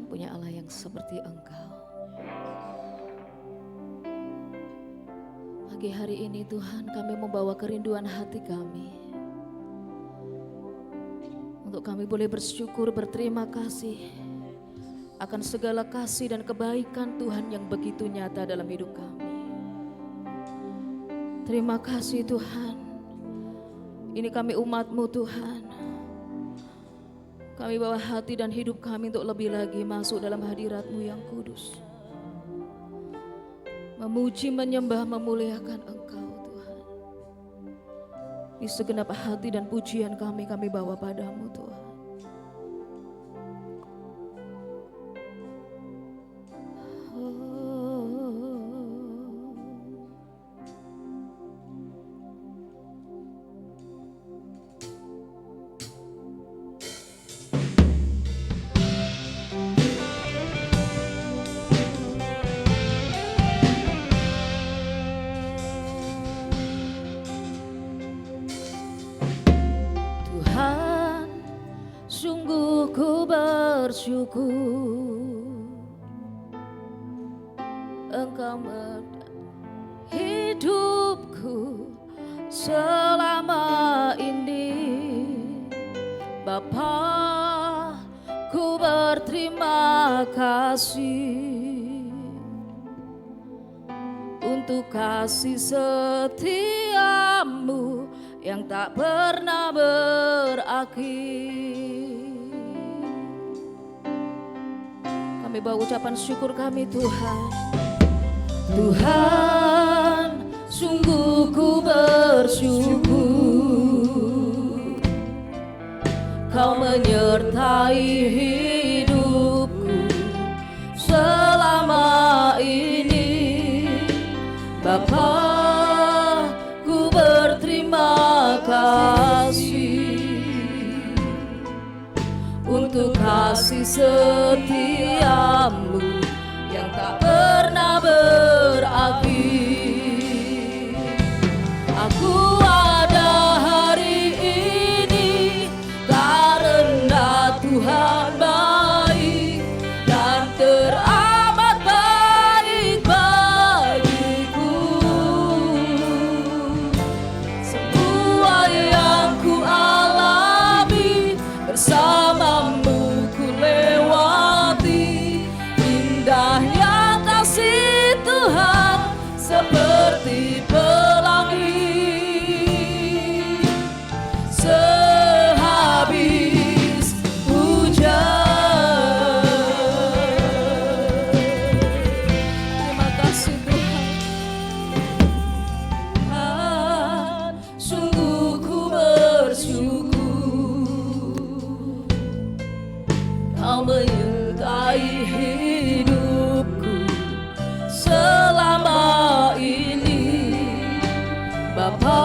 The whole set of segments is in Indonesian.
Tuhan punya Allah yang seperti Engkau. Pagi hari ini Tuhan, kami membawa kerinduan hati kami untuk kami boleh bersyukur, berterima kasih akan segala kasih dan kebaikan Tuhan yang begitu nyata dalam hidup kami. Terima kasih Tuhan. Ini kami umat-Mu Tuhan. Kami bawa hati dan hidup kami untuk lebih lagi masuk dalam hadirat-Mu yang kudus. Memuji, menyembah, memuliakan Engkau Tuhan. Di segenap hati dan pujian kami bawa padamu Tuhan. Tuhan, sungguh ku bersyukur Engkau hidupku selama ini. Bapa, ku berterima kasih untuk kasih setiamu yang tak pernah berakhir. Kami bawa ucapan syukur kami Tuhan. Tuhan, sungguh ku bersyukur Kau menyertai hidupku selama ini. Bapa, ku berterima kasih untuk kasih setiamu yang tak pernah berakhir. Aku ada hari ini karena Tuhan baik dan teramat baik bagiku. Semua yang ku alami bersamamu ku lewati. Indahnya kasih Tuhan seperti pelangi. Sehabis hujan. Terima kasih Tuhan. Sungguh ku bersyukur Kau menyertai hidupku selama ini. Bapa,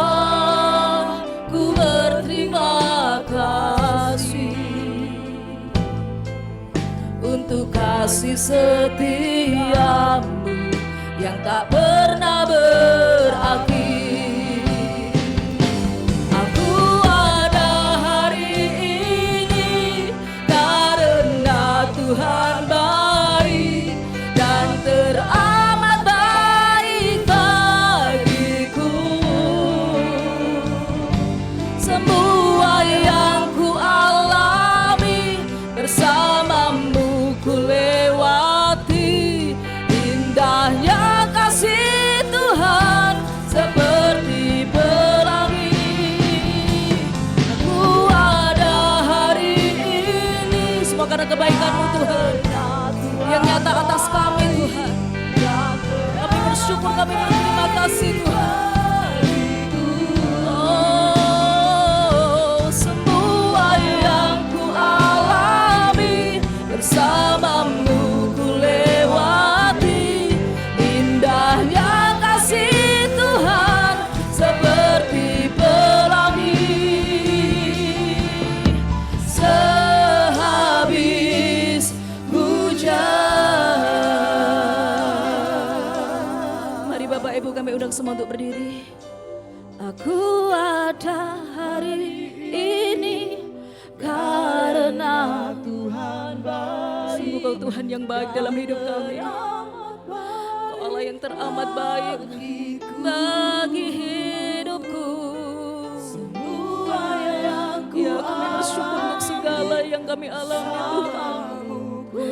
ku berterima kasih untuk kasih setiamu yang tak pernah berakhir. Aku ada hari ini karena Tuhan baik dan teramat baik bagiku. Semua yang ku alami bersamamu ku lewati. Indahnya kasih Tuhan seperti pelangi. Aku ada hari ini semua karena kebaikan-Mu Tuhan yang nyata atas kami Tuhan. Kami bersyukur, kami berterima kasih Tuhan. Oh, semua yang ku alami bersamamu ku lewati. Indahnya kasih Tuhan seperti pelangi. Sehabis hujan. Mari Bapak Ibu kami undang semua untuk berdiri. Aku ada hari ini karena Tuhan baik. Sungguh Engkau Tuhan yang baik dalam hidup kami. Engkau Allah yang teramat baik bagi hidupku. Ya, kami bersyukur untuk segala yang kami alami Tuhan.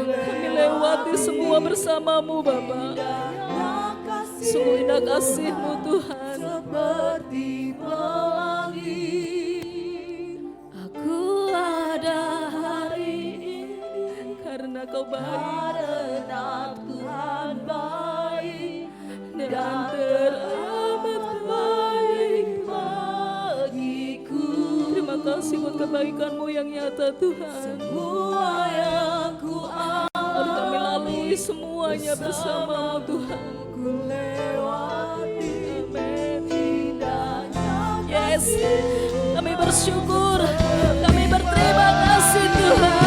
Kami lewati semua bersamamu Bapa. Sungguh indah kasih-Mu Tuhan. Seperti pelangi aku ada hari ini karena Kau baik. Karena Tuhan baik dan teramat baik bagiku. Terima kasih buat kebaikan-Mu yang nyata Tuhan. Semua yang ku alami kami lalui semuanya bersama-Mu Tuhan. Ku lewati indahnya. Yes, kami bersyukur, kami berterima kasih Tuhan.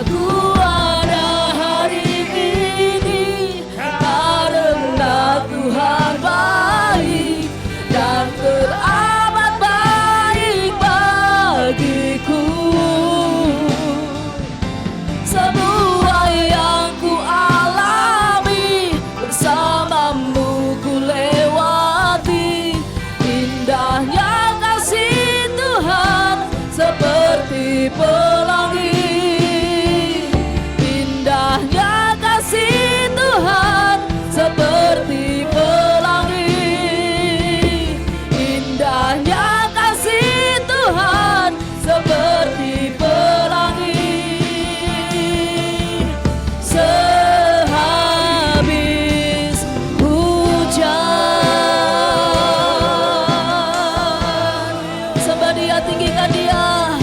Aku ada hari ini karena Tuhan baik dan teramat baik bagiku. Semua yang ku alami bersamamu ku lewati. Indahnya kasih Tuhan seperti pelangi. Indahnya kasih Tuhan seperti pelangi. Indahnya kasih Tuhan seperti pelangi. Sehabis hujan, sembah Dia, tinggikan Dia,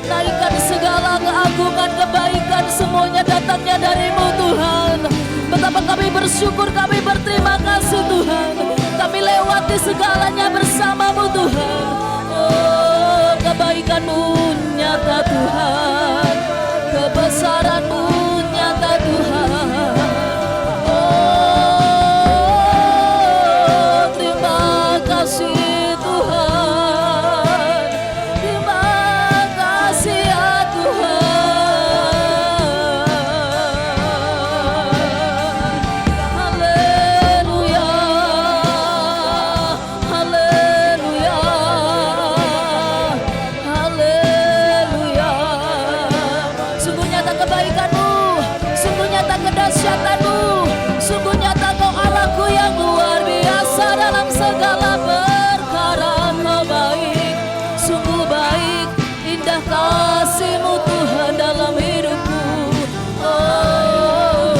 naikkan segala keagungan, kebaikan, semuanya datangnya dari-Mu Tuhan. Betapa kami bersyukur, kami berterima kasih Tuhan. Kami lewati segalanya bersama-Mu Tuhan. Oh, kebaikan-Mu nyata Tuhan, kebesaran-Mu nyata Tuhan. Oh, terima kasih Tuhan, terima kasih ya Tuhan. Haleluya, haleluya, haleluya. Sungguh nyata kebaikan-Mu, sungguh nyata kedahsyatan-Mu, sungguh nyata Kau Allahku yang luar biasa dalam segala perkara. Kau baik, sungguh baik, indah kasih-Mu Tuhan dalam hidupku. Oh,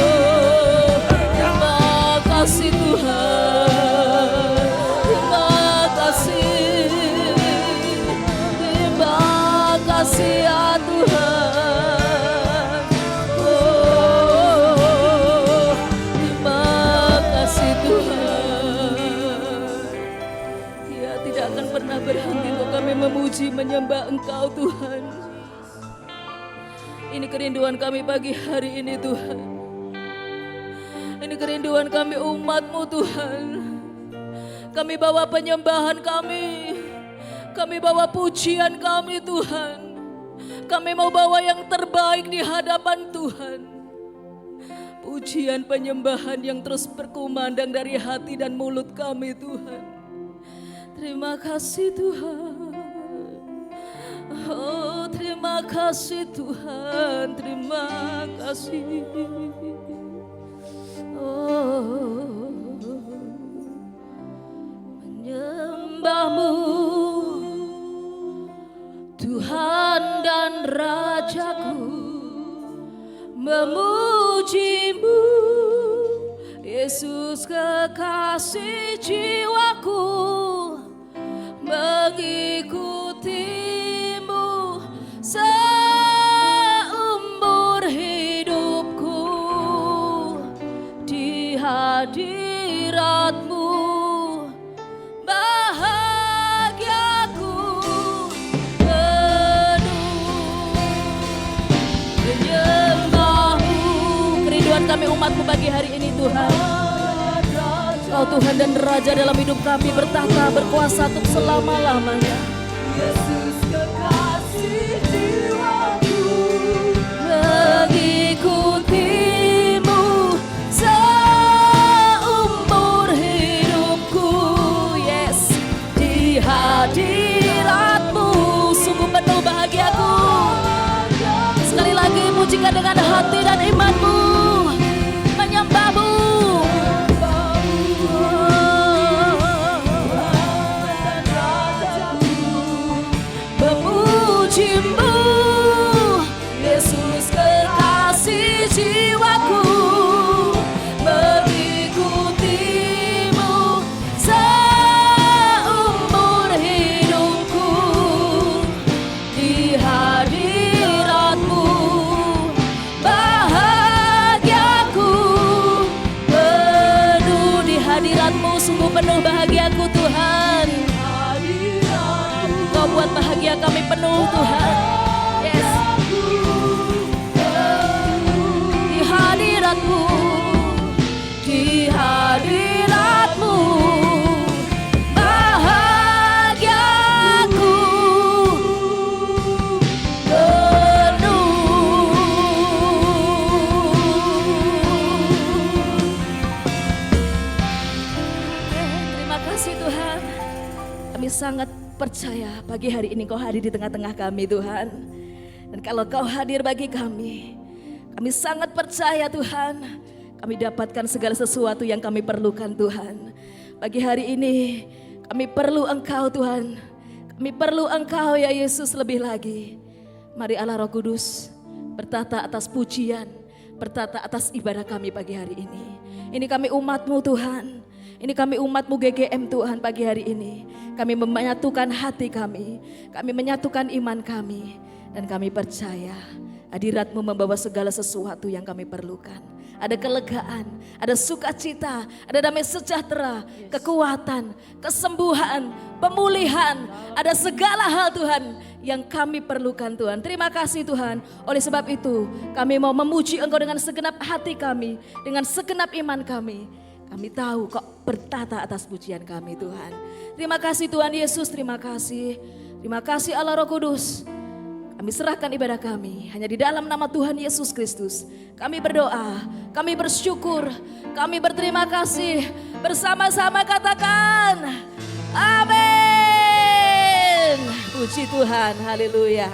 terima kasih Tuhan, terima kasih, terima kasih ya Tuhan. Oh, terima kasih Tuhan. Ya, tidak akan pernah berhenti untuk kami memuji menyembah Engkau Tuhan. Ini kerinduan kami pagi hari ini Tuhan. Ini kerinduan kami umat-Mu Tuhan. Kami bawa penyembahan kami bawa pujian kami Tuhan. Kami mau bawa yang terbaik di hadapan Tuhan. Pujian penyembahan yang terus berkumandang dari hati dan mulut kami Tuhan. Terima kasih Tuhan. Oh, terima kasih Tuhan, terima kasih. Oh, menyembah-Mu Tuhan dan Rajaku, memuji-Mu Yesus kekasih jiwaku, mengikuti-Mu seumur hidupku. Di hadirat-Mu bahagiaku penuh. Menyembah-Mu, kerinduan kami umat-Mu pagi hari ini Tuhan. Kau Tuhan dan Raja dalam hidup kami, bertahta berkuasa untuk selama-lamanya. Yesus kekasih jiwaku, mengikuti sangat percaya pagi hari ini Kau hadir di tengah-tengah kami Tuhan. Dan kalau Kau hadir bagi kami sangat percaya Tuhan, kami dapatkan segala sesuatu yang kami perlukan Tuhan. Pagi hari ini kami perlu Engkau Tuhan. Kami perlu Engkau ya Yesus lebih lagi. Mari Allah Roh Kudus bertata atas pujian, bertata atas ibadah kami pagi hari ini. Ini kami umat-Mu Tuhan. Ini kami umat-Mu GGM Tuhan pagi hari ini. Kami menyatukan hati kami menyatukan iman kami. Dan kami percaya hadirat-Mu membawa segala sesuatu yang kami perlukan. Ada kelegaan, ada sukacita, ada damai sejahtera, kekuatan, kesembuhan, pemulihan. Ada segala hal Tuhan yang kami perlukan Tuhan. Terima kasih Tuhan. Oleh sebab itu kami mau memuji Engkau dengan segenap hati kami, dengan segenap iman kami. Kami tahu kok bertata atas pujian kami Tuhan. Terima kasih Tuhan Yesus, terima kasih. Terima kasih Allah Roh Kudus. Kami serahkan ibadah kami hanya di dalam nama Tuhan Yesus Kristus. Kami berdoa, kami bersyukur, kami berterima kasih. Bersama-sama katakan, amin. Puji Tuhan, haleluya.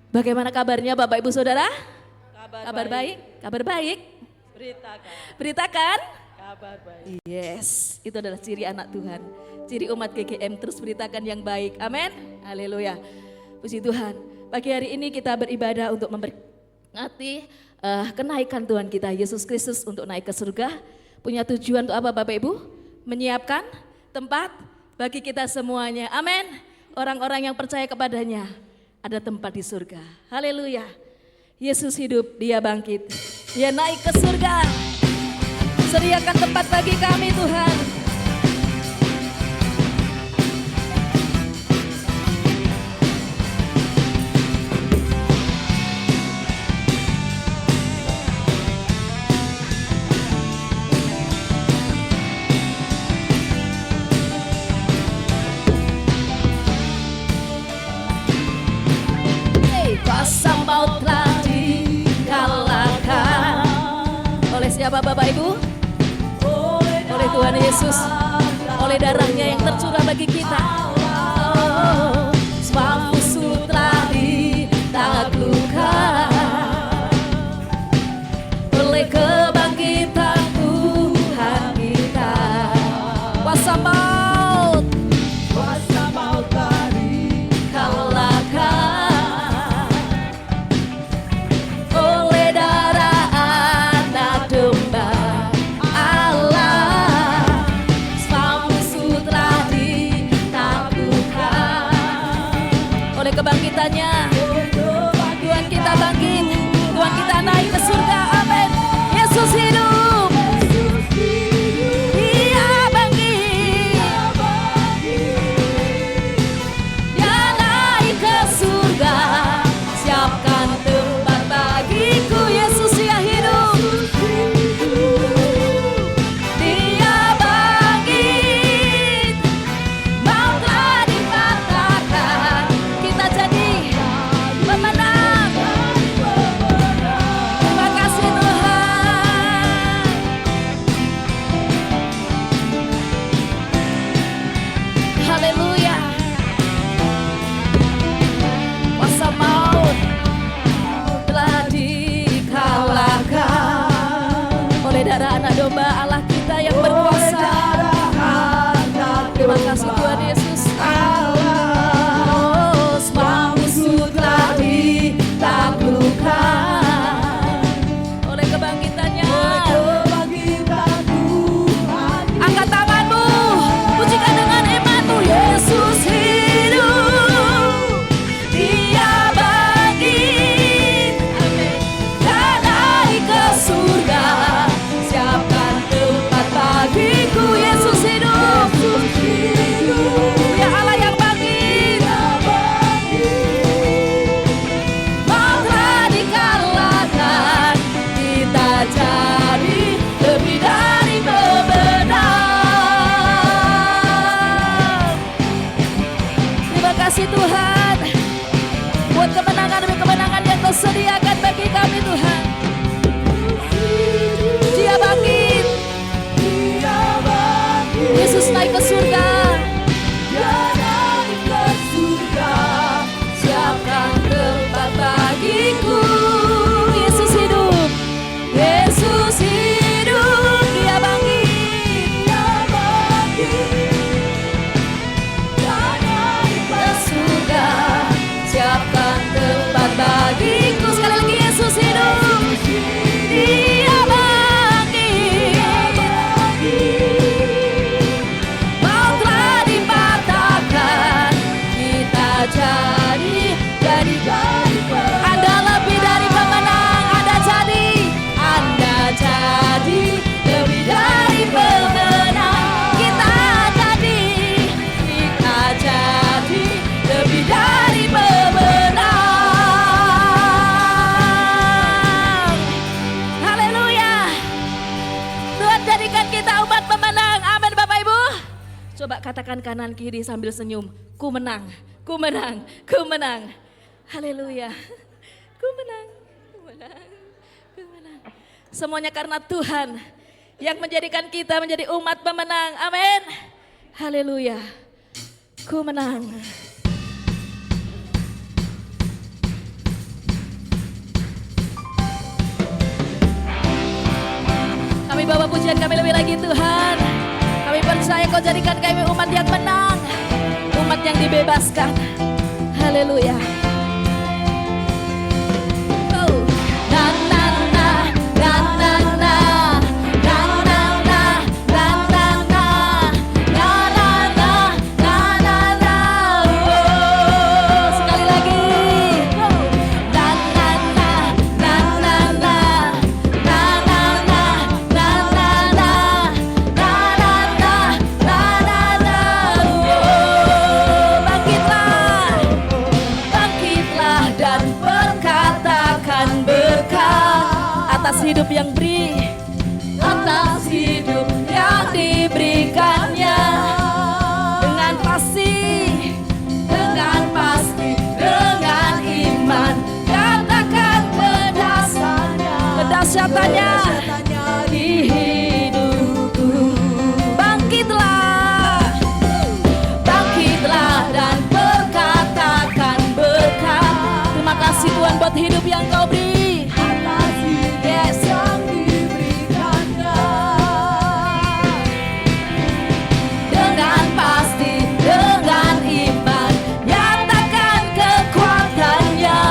Bagaimana kabarnya Bapak Ibu Saudara? Kabar baik? Kabar baik? Beritakan? Kabar baik. Yes, itu adalah ciri anak Tuhan. Ciri umat GGM, terus beritakan yang baik. Amin. Haleluya. Puji Tuhan. Pagi hari ini kita beribadah untuk memperingati kenaikan Tuhan kita Yesus Kristus untuk naik ke surga. Punya tujuan untuk apa Bapak Ibu? Menyiapkan tempat bagi kita semuanya. Amin. Orang-orang yang percaya kepadanya ada tempat di surga. Haleluya. Yesus hidup, Dia bangkit, Dia naik ke surga. Sediakan tempat bagi kami Tuhan. Kuasa maut telah dikalahkan. Oleh siapa Bapak Ibu? Oleh Tuhan Yesus. Oleh darahnya yang tercurah bagi kita. Semua musuh telah ditaklukkan oleh kebangkitan Tuhan kita. Kuasa maut telah dikalahkan. Kebangkitannya Tuhan kita bangkit, Tuhan kita naik ke surga. Amin. Yesus hidup, Dia bangkit, Dia naik ke surga. Siapkan tempat bagiku. Yesus Dia hidup, Dia bangkit, maut telah dipatahkan. Kita jadi pemenang. Terima kasih Tuhan. Haleluya. Kuasa maut telah dikalahkan oleh darah anak domba Allah kita yang berkuasa. Terima kasih Tuhan Yesus. Oleh kebangkitannya. Angkat tanganmu, pujikan dengan imanmu. Yesus hidup, Dia bangkit, Dia naik ke surga. Siapkan tempat Katakan kanan kiri sambil senyum. Ku menang, ku menang, ku menang. Haleluya. Ku menang, ku menang, ku menang. Semuanya karena Tuhan yang menjadikan kita menjadi umat pemenang. Amin. Haleluya. Ku menang. Kami bawa pujian kami lebih lagi Tuhan. Kami percaya Kau jadikan kami umat yang menang, umat yang dibebaskan. Haleluya. Oh. Na na na na na na na na na na na na na na na na na na. Oh. Sekali lagi. Oh. Na na na na na na na na na na na na na na na na. Oh. Bangkitlah, bangkitlah dan berkatakan berkat atas hidup yang atas hidup yang diberikannya. Dengan pasti, dengan pasti, dengan iman, katakan kedahsyatannya di hidupku. Bangkitlah, bangkitlah dan berkatakan berkat. Terima kasih Tuhan buat hidup yang Kau beri. Yes. Dengan pasti, dengan iman, nyatakan kekuatannya,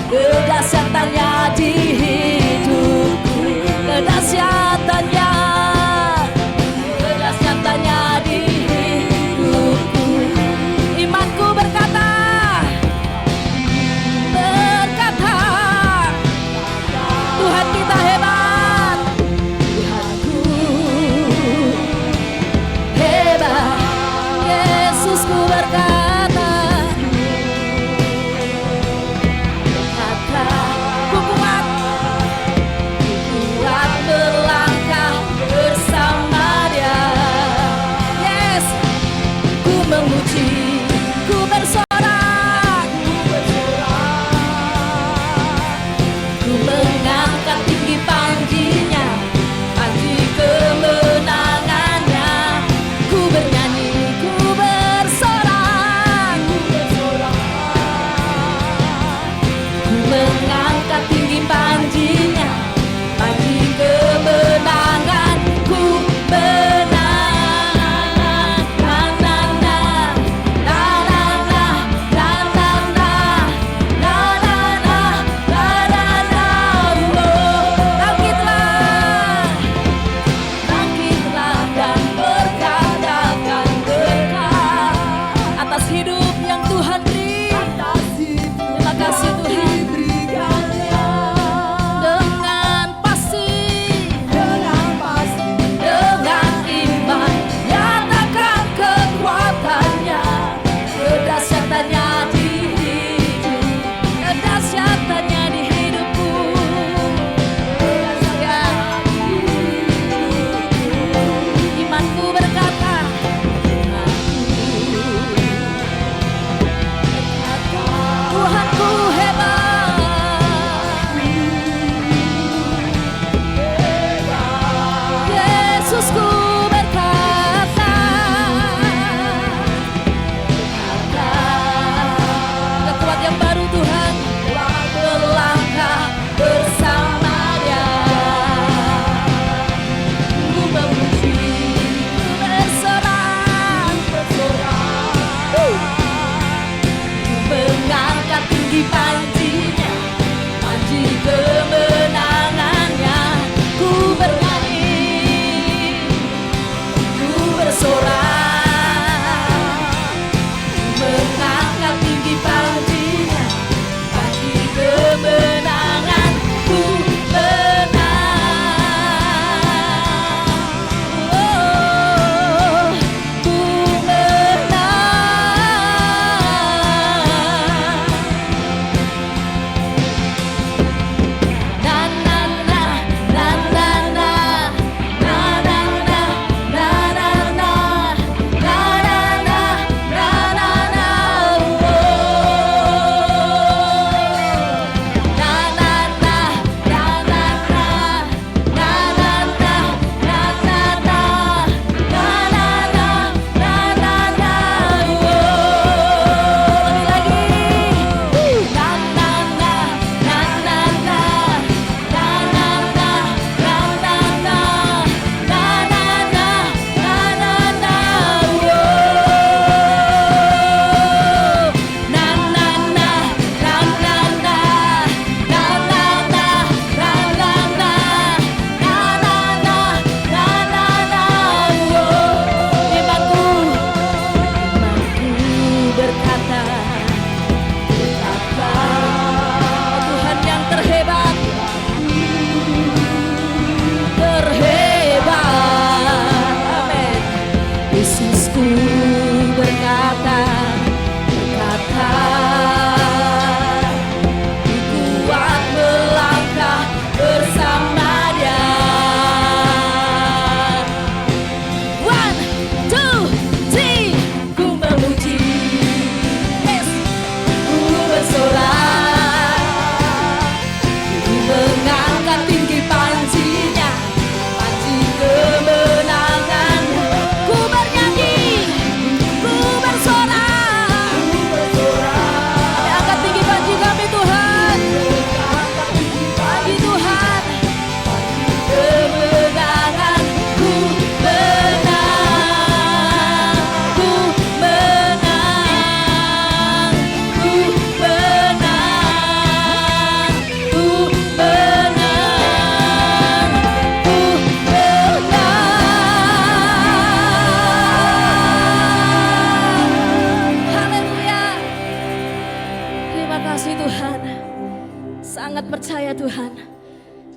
kedahsyatannya di hidupku, kedahsyatannya, kedahsyatannya di hidupku. Imanku berkata, berkata,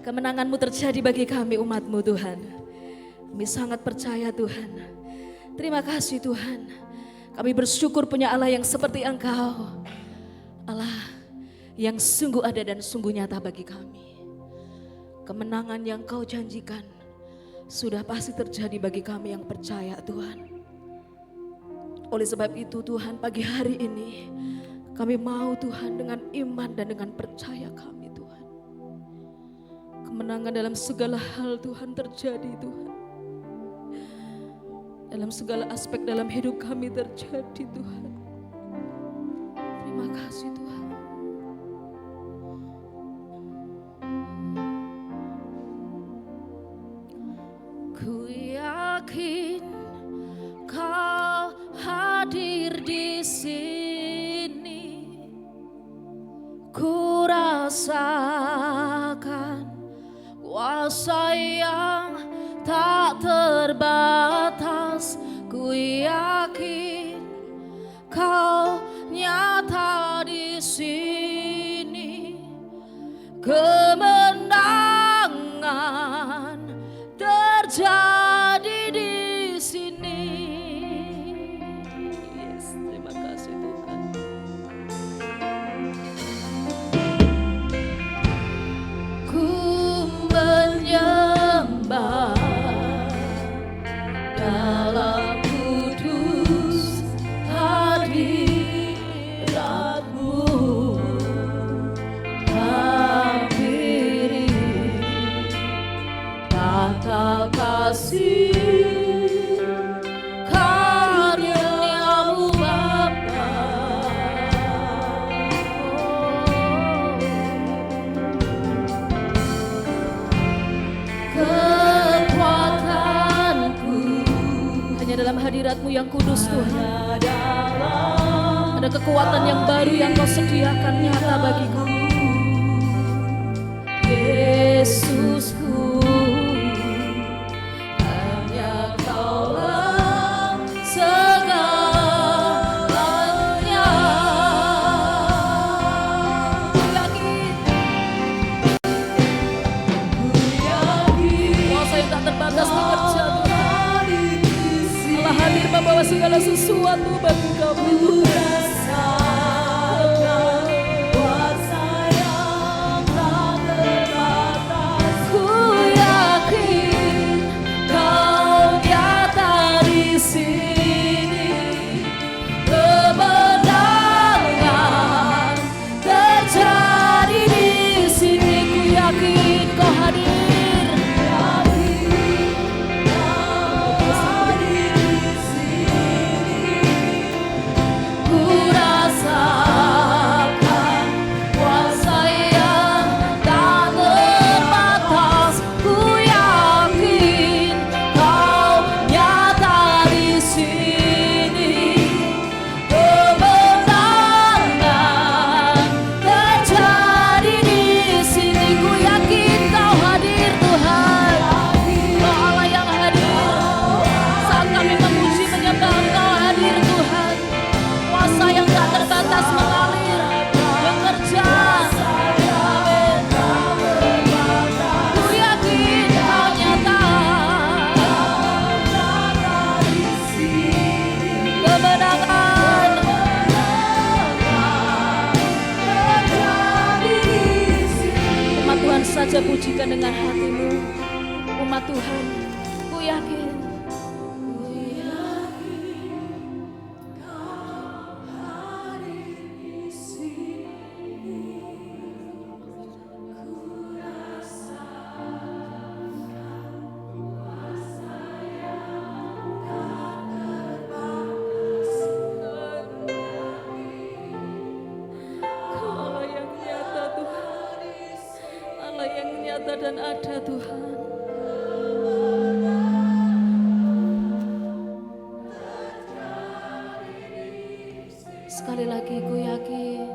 Kemenangan-Mu terjadi bagi kami umat-Mu Tuhan. Kami sangat percaya Tuhan. Terima kasih Tuhan. Kami bersyukur punya Allah yang seperti Engkau. Allah yang sungguh ada dan sungguh nyata bagi kami. Kemenangan yang Kau janjikan sudah pasti terjadi bagi kami yang percaya Tuhan. Oleh sebab itu Tuhan, pagi hari ini kami mau Tuhan dengan iman dan dengan percaya kami Tuhan. Kemenangan dalam segala hal Tuhan terjadi Tuhan. Dalam segala aspek dalam hidup kami terjadi Tuhan. Terima kasih Tuhan. Ku yakin Kau hadir di sini. Ku rasakan kuasa yang tak terbatas. Ku yakin Kau nyata di sini. Kemenangan terjadi di sini. Yes, terima kasih Tuhan. Ku menyembah dalam kudus hadirat-Mu. Hampiri tata kasih karya-Mu Bapa. Kekuatanku hanya dalam hadirat-Mu yang kudus Tuhan. Ada kekuatan yang baru yang Kau sediakan nyata bagi kami. Yesusku, hanya Kaulah segalanya. Ku yakin kuasa yang tak terbatas bekerja Tuhan. Allah hadir membawa segala sesuatu bagi kami Tuhan. Saja pujikan dengan hatimu, umat Tuhan. Ku yakin Kau hadir di sini. Ku rasakan kuasa yang tak terbatas. Kau Allah yang nyata Tuhan. Allah yang nyata dan ada Tuhan. Sekali lagi ku yakin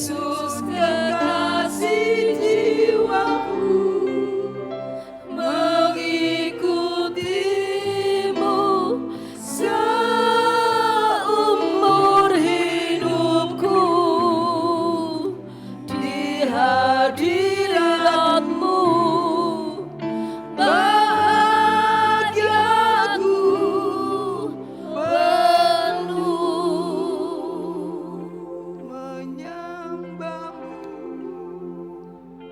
Yesus kekasih jiwaku, mengikutimu seumur hidupku. Di hadiratmu bahagiaku penuh. Menyembahmu,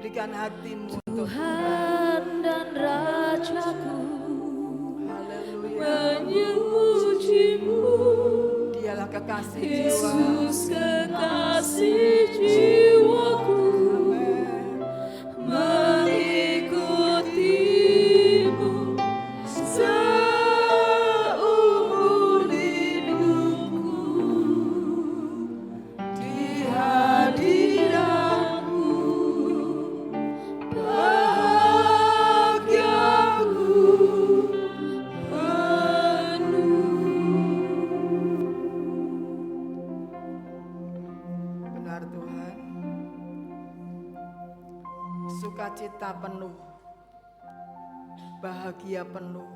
berikan hatimu untuk Tuhan dan Rajaku, haleluya. memujimu. Dialah kekasih jiwa. Yesus kekasih jiwaku, mengikutimu seumur hidupku. Di hadiratmu bahagiaku penuh. Benar Tuhan, sukacita penuh, bahagia penuh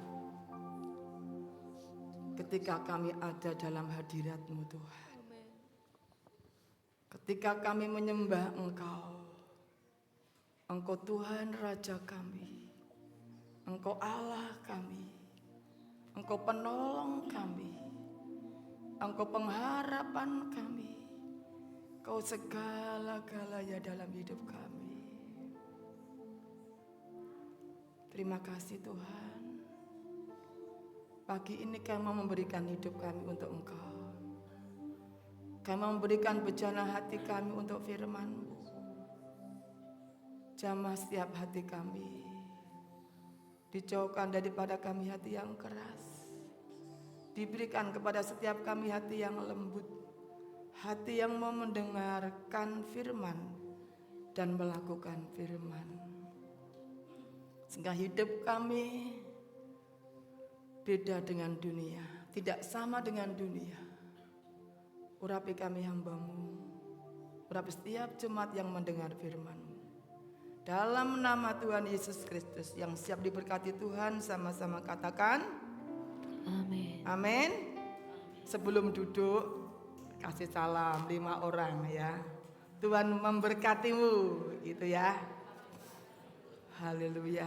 ketika kami ada dalam hadirat-Mu Tuhan. Ketika kami menyembah Engkau, Engkau Tuhan Raja kami, Engkau Allah kami, Engkau penolong kami, Engkau pengharapan kami, Engkau segala-galanya dalam hidup kami. Terima kasih Tuhan. Pagi ini kami mau memberikan hidup kami untuk Engkau. Kami mau memberikan bejana hati kami untuk firman-Mu. Jamah setiap hati kami. Dijauhkan daripada kami hati yang keras. Diberikan kepada setiap kami hati yang lembut. Hati yang mau mendengarkan firman dan melakukan firman. Sehingga hidup kami beda dengan dunia, tidak sama dengan dunia. Urapi kami hamba-Mu, urapi setiap jemaat yang mendengar firman-Mu. Dalam nama Tuhan Yesus Kristus yang siap diberkati Tuhan, sama-sama katakan Amin. amin. Sebelum duduk, kasih salam 5 orang ya. Tuhan memberkatimu gitu ya. Haleluya.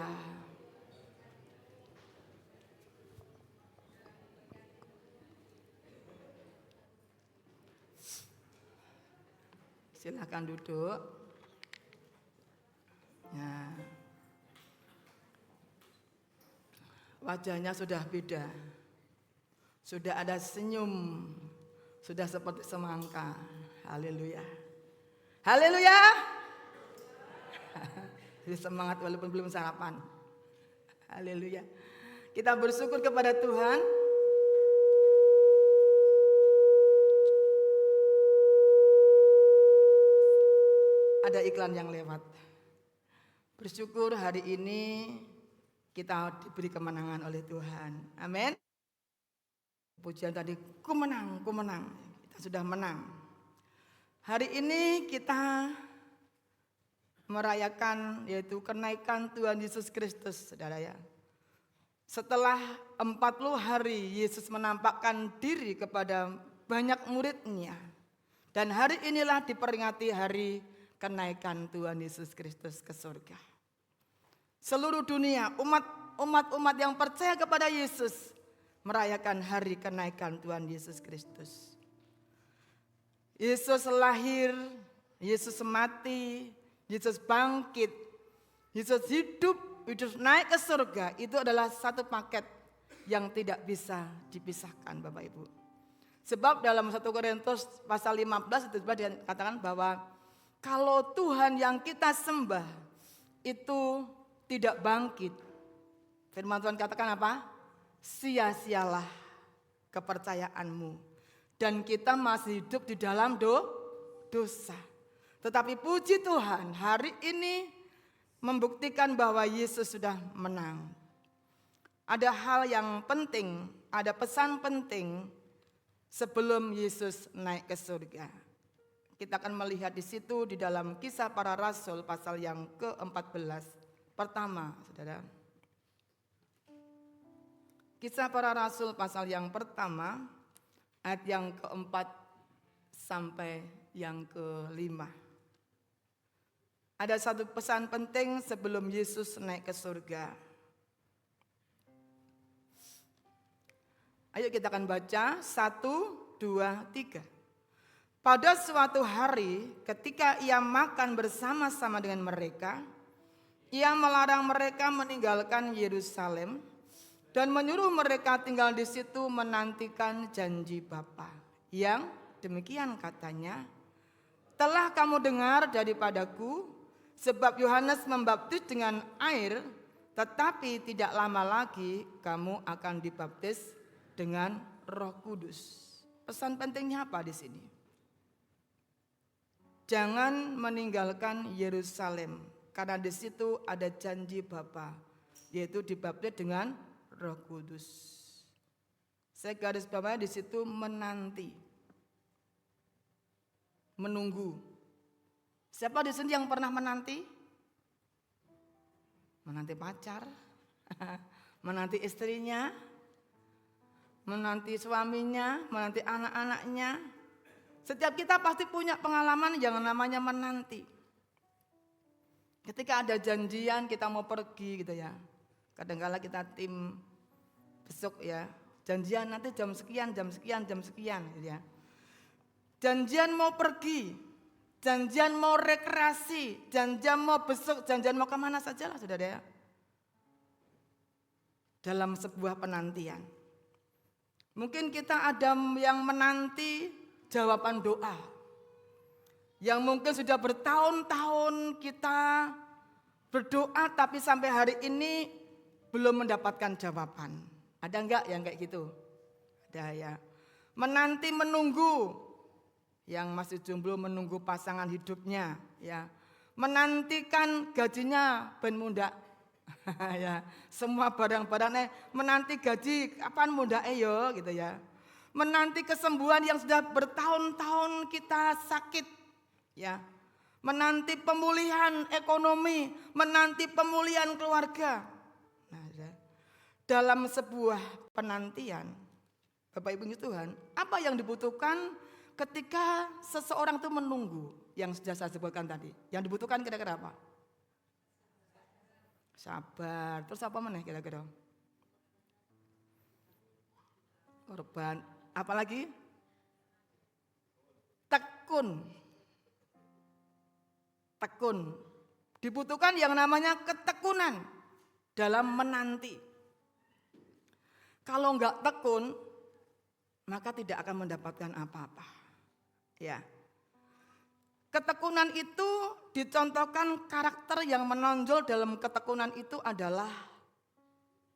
Silakan duduk. Ya. Wajahnya sudah beda. Sudah ada senyum. Sudah seperti semangka. Haleluya. Haleluya. Jadi semangat walaupun belum sarapan. Haleluya. Kita bersyukur kepada Tuhan. Ada iklan yang lewat. Bersyukur hari ini kita diberi kemenangan oleh Tuhan. Amin. Pujian tadi, ku menang, ku menang. Kita sudah menang. Hari ini kita merayakan yaitu kenaikan Tuhan Yesus Kristus, saudara ya. Setelah 40 hari Yesus menampakkan diri kepada banyak muridnya. Dan hari inilah diperingati hari kenaikan Tuhan Yesus Kristus ke surga. Seluruh dunia, umat yang percaya kepada Yesus merayakan hari kenaikan Tuhan Yesus Kristus. Yesus lahir, Yesus mati, Yesus bangkit, Yesus hidup naik ke surga. Itu adalah satu paket yang tidak bisa dipisahkan Bapak Ibu. Sebab dalam 1 Korintus pasal 15 itu dikatakan bahwa kalau Tuhan yang kita sembah itu tidak bangkit, firman Tuhan katakan apa? Sia-sialah kepercayaanmu. Dan kita masih hidup di dalam dosa. Tetapi puji Tuhan, hari ini membuktikan bahwa Yesus sudah menang. Ada hal yang penting, ada pesan penting sebelum Yesus naik ke surga. kita akan melihat di situ di dalam Kisah Para Rasul pasal yang ke-14. Pertama, Saudara. Kisah Para Rasul pasal yang pertama, ayat yang ke-4 sampai yang ke-5. Ada satu pesan penting sebelum Yesus naik ke surga. Ayo kita akan baca 1, 2, 3. Pada suatu hari ketika ia makan bersama-sama dengan mereka, ia melarang mereka meninggalkan Yerusalem dan menyuruh mereka tinggal di situ menantikan janji Bapa. Yang demikian katanya, telah kamu dengar daripadaku, sebab Yohanes membaptis dengan air, tetapi tidak lama lagi kamu akan dibaptis dengan Roh Kudus. Pesan pentingnya apa di sini? Jangan meninggalkan Yerusalem, karena di situ ada janji Bapa, yaitu dibaptis dengan Roh Kudus. Saya garis bawahi di situ menanti, menunggu. Siapa di sini yang pernah menanti? Menanti pacar, menanti istrinya, menanti suaminya, menanti anak-anaknya. Setiap kita pasti punya pengalaman yang namanya menanti. Ketika ada janjian kita mau pergi gitu ya. Kadang-kala kita tim besok ya, janjian nanti jam sekian gitu ya. Janjian mau pergi, janjian mau rekreasi, janjian mau besok, janjian mau kemana saja lah Saudara ya. Dalam sebuah penantian. Mungkin kita ada yang menanti jawaban doa. Yang mungkin sudah bertahun-tahun kita berdoa tapi sampai hari ini belum mendapatkan jawaban. Ada enggak yang kayak gitu? Ada ya. Menanti menunggu. Yang masih jomblo menunggu pasangan hidupnya ya. Menantikan gajinya ben mundak. Ya, semua barang-barangnya menanti gaji kapan mundake yo gitu ya. Menanti kesembuhan yang sudah bertahun-tahun kita sakit ya. Menanti pemulihan ekonomi, menanti pemulihan keluarga. Nah, ya. Dalam sebuah penantian Bapak Ibu Tuhan, apa yang dibutuhkan ketika seseorang itu menunggu yang sudah saya sebutkan tadi? Yang dibutuhkan kira-kira apa? Sabar. Terus apa mana kira-kira? Korban. Apalagi? Tekun. Tekun. Dibutuhkan yang namanya ketekunan dalam menanti. Kalau enggak tekun, maka tidak akan mendapatkan apa-apa. Ya. Ketekunan itu dicontohkan karakter yang menonjol dalam ketekunan itu adalah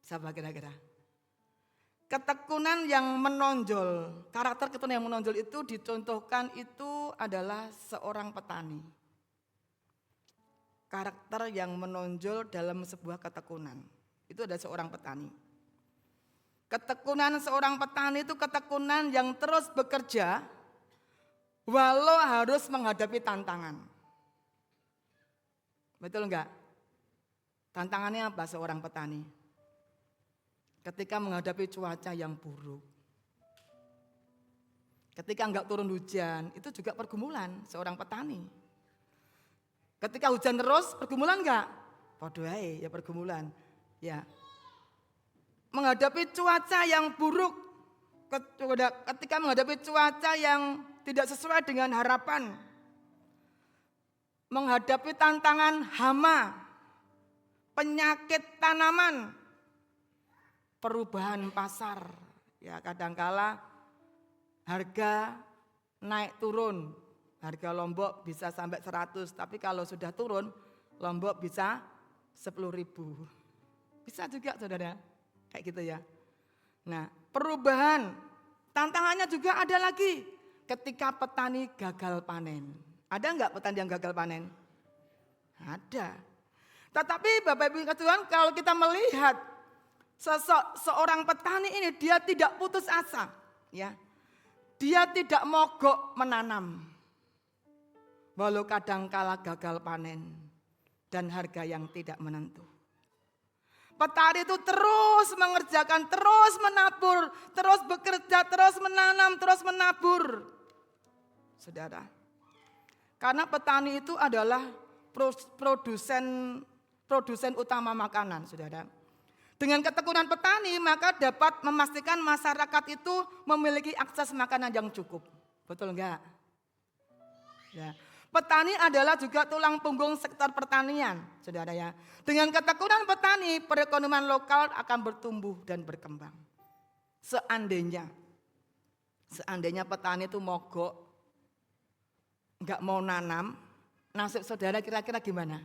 siapa kira-kira? Ketekunan yang menonjol, karakter ketekunan yang menonjol itu dicontohkan itu adalah seorang petani. Karakter yang menonjol dalam sebuah ketekunan, itu adalah seorang petani. Ketekunan seorang petani itu ketekunan yang terus bekerja walau harus menghadapi tantangan. Betul enggak? Tantangannya apa seorang petani? Ketika menghadapi cuaca yang buruk. Ketika enggak turun hujan, itu juga pergumulan seorang petani. Ketika hujan terus, pergumulan enggak? Padha ae ya pergumulan. Ya. Menghadapi cuaca yang buruk, ketika menghadapi cuaca yang tidak sesuai dengan harapan, menghadapi tantangan hama, penyakit tanaman, perubahan pasar, ya kadangkala harga naik turun, harga Lombok bisa sampai 100, tapi kalau sudah turun Lombok bisa 10.000, bisa juga saudara, kayak gitu ya. Nah perubahan, tantangannya juga ada lagi ketika petani gagal panen. Ada enggak petani yang gagal panen? Ada. Tetapi Bapak Ibu Tuhan, kalau kita melihat seorang petani ini, dia tidak putus asa, ya. Dia tidak mogok menanam. walau kadangkala gagal panen dan harga yang tidak menentu. Petani itu terus mengerjakan, terus menabur, terus bekerja, terus menanam, terus menabur. Saudara, karena petani itu adalah produsen utama makanan, saudara. Dengan ketekunan petani maka dapat memastikan masyarakat itu memiliki akses makanan yang cukup. Betul enggak? Ya. Petani adalah juga tulang punggung sektor pertanian, saudara ya. Dengan ketekunan petani, perekonomian lokal akan bertumbuh dan berkembang. Seandainya petani itu mogok, nggak mau nanam, nasib saudara kira-kira gimana?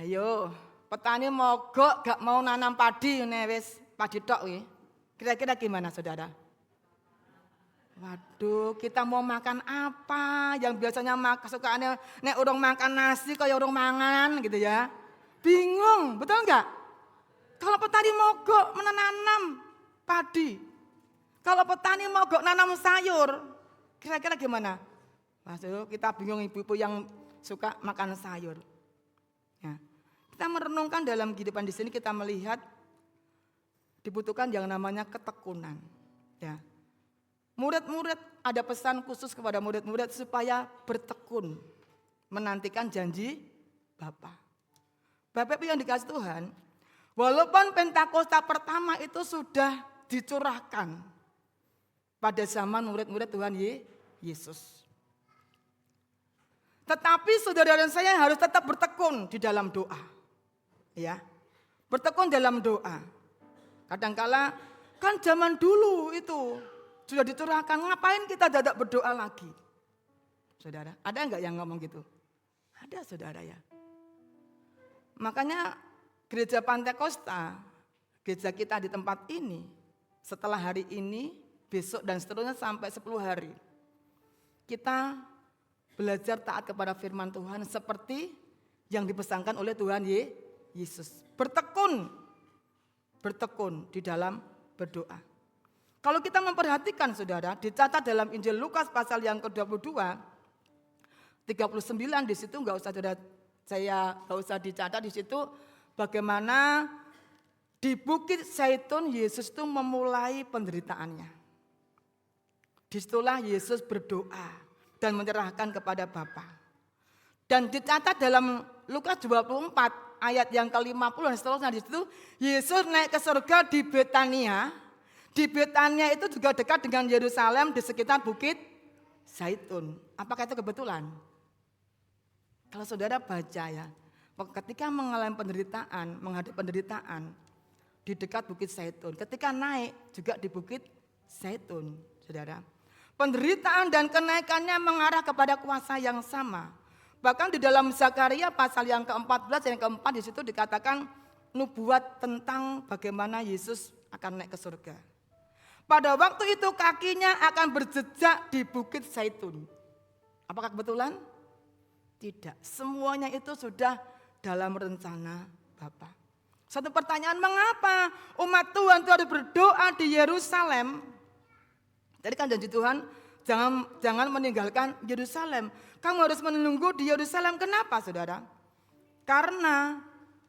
Ayo, petani mogok, nggak mau nanam padi, wis padi tok, kira-kira gimana saudara? Waduh, kita mau makan apa? Yang biasanya kesukaannya nek urung makan nasi kayak urung mangan gitu ya. Bingung, betul enggak? Kalau petani mogok menanam padi, kalau petani mogok nanam sayur, kira-kira gimana? Maksudnya kita bingung ibu-ibu yang suka makan sayur. Ya. Kita merenungkan dalam kehidupan di sini kita melihat dibutuhkan yang namanya ketekunan. Ya. Murid-murid, ada pesan khusus kepada murid-murid supaya bertekun menantikan janji Bapa. Bapak yang dikasih Tuhan, walaupun Pentakosta pertama itu sudah dicurahkan pada zaman murid-murid Tuhan Yesus. Tetapi saudara dan saya harus tetap bertekun di dalam doa. Ya. Bertekun dalam doa. Kadangkala kan zaman dulu itu sudah dicurahkan, ngapain kita dadak berdoa lagi? Saudara, ada enggak yang ngomong gitu? Ada saudara ya. Makanya gereja Pentakosta, gereja kita di tempat ini, setelah hari ini, besok dan seterusnya sampai 10 hari. Kita belajar taat kepada firman Tuhan seperti yang dipesankan oleh Tuhan Yesus. Bertekun di dalam berdoa. Kalau kita memperhatikan saudara, dicatat dalam Injil Lukas pasal yang ke-22, 39 di situ nggak usah dicatat di situ bagaimana di Bukit Zaitun Yesus itu memulai penderitaannya. Disitulah Yesus berdoa dan menyerahkan kepada Bapa. Dan dicatat dalam Lukas 24 ayat yang ke-50 dan seterusnya di situ Yesus naik ke surga di Betania. Di Betania itu juga dekat dengan Yerusalem di sekitar Bukit Zaitun. Apakah itu kebetulan? Kalau saudara baca ya, ketika mengalami penderitaan, menghadapi penderitaan di dekat Bukit Zaitun. Ketika naik juga di Bukit Zaitun, saudara. Penderitaan dan kenaikannya mengarah kepada kuasa yang sama. Bahkan di dalam Zakaria pasal yang ke-14 dan yang ke-4 di situ dikatakan nubuat tentang bagaimana Yesus akan naik ke surga. Pada waktu itu kakinya akan berjejak di Bukit Zaitun. Apakah kebetulan? Tidak. Semuanya itu sudah dalam rencana Bapa. Satu pertanyaan, mengapa umat Tuhan itu harus berdoa di Yerusalem? Jadi kan janji Tuhan, jangan meninggalkan Yerusalem. Kamu harus menunggu di Yerusalem. Kenapa saudara? Karena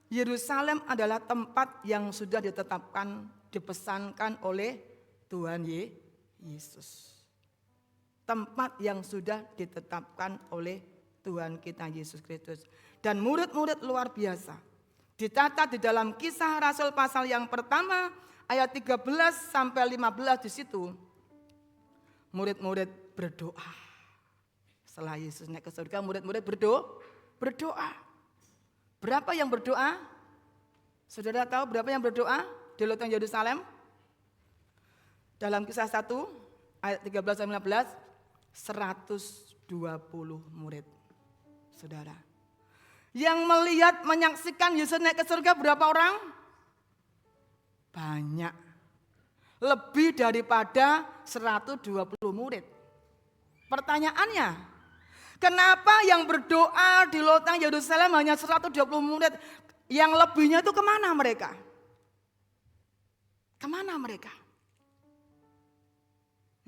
Yerusalem adalah tempat yang sudah ditetapkan, dipesankan oleh Tuhan Yesus. Tempat yang sudah ditetapkan oleh Tuhan kita Yesus Kristus. Dan murid-murid luar biasa. Dicatat di dalam Kisah Rasul pasal yang pertama ayat 13 sampai 15 di situ. Murid-murid berdoa. Setelah Yesus naik ke surga, murid-murid berdoa. Berapa yang berdoa? Saudara tahu berapa yang berdoa di Loteng Yerusalem? Dalam Kisah 1 ayat 13 sampai 15, 120 murid. Saudara. Yang melihat, menyaksikan Yesus naik ke surga berapa orang? Banyak. Lebih daripada 120 murid. Pertanyaannya, kenapa yang berdoa di Loteng Yerusalem hanya 120 murid? Yang lebihnya itu kemana mereka? Kemana mereka?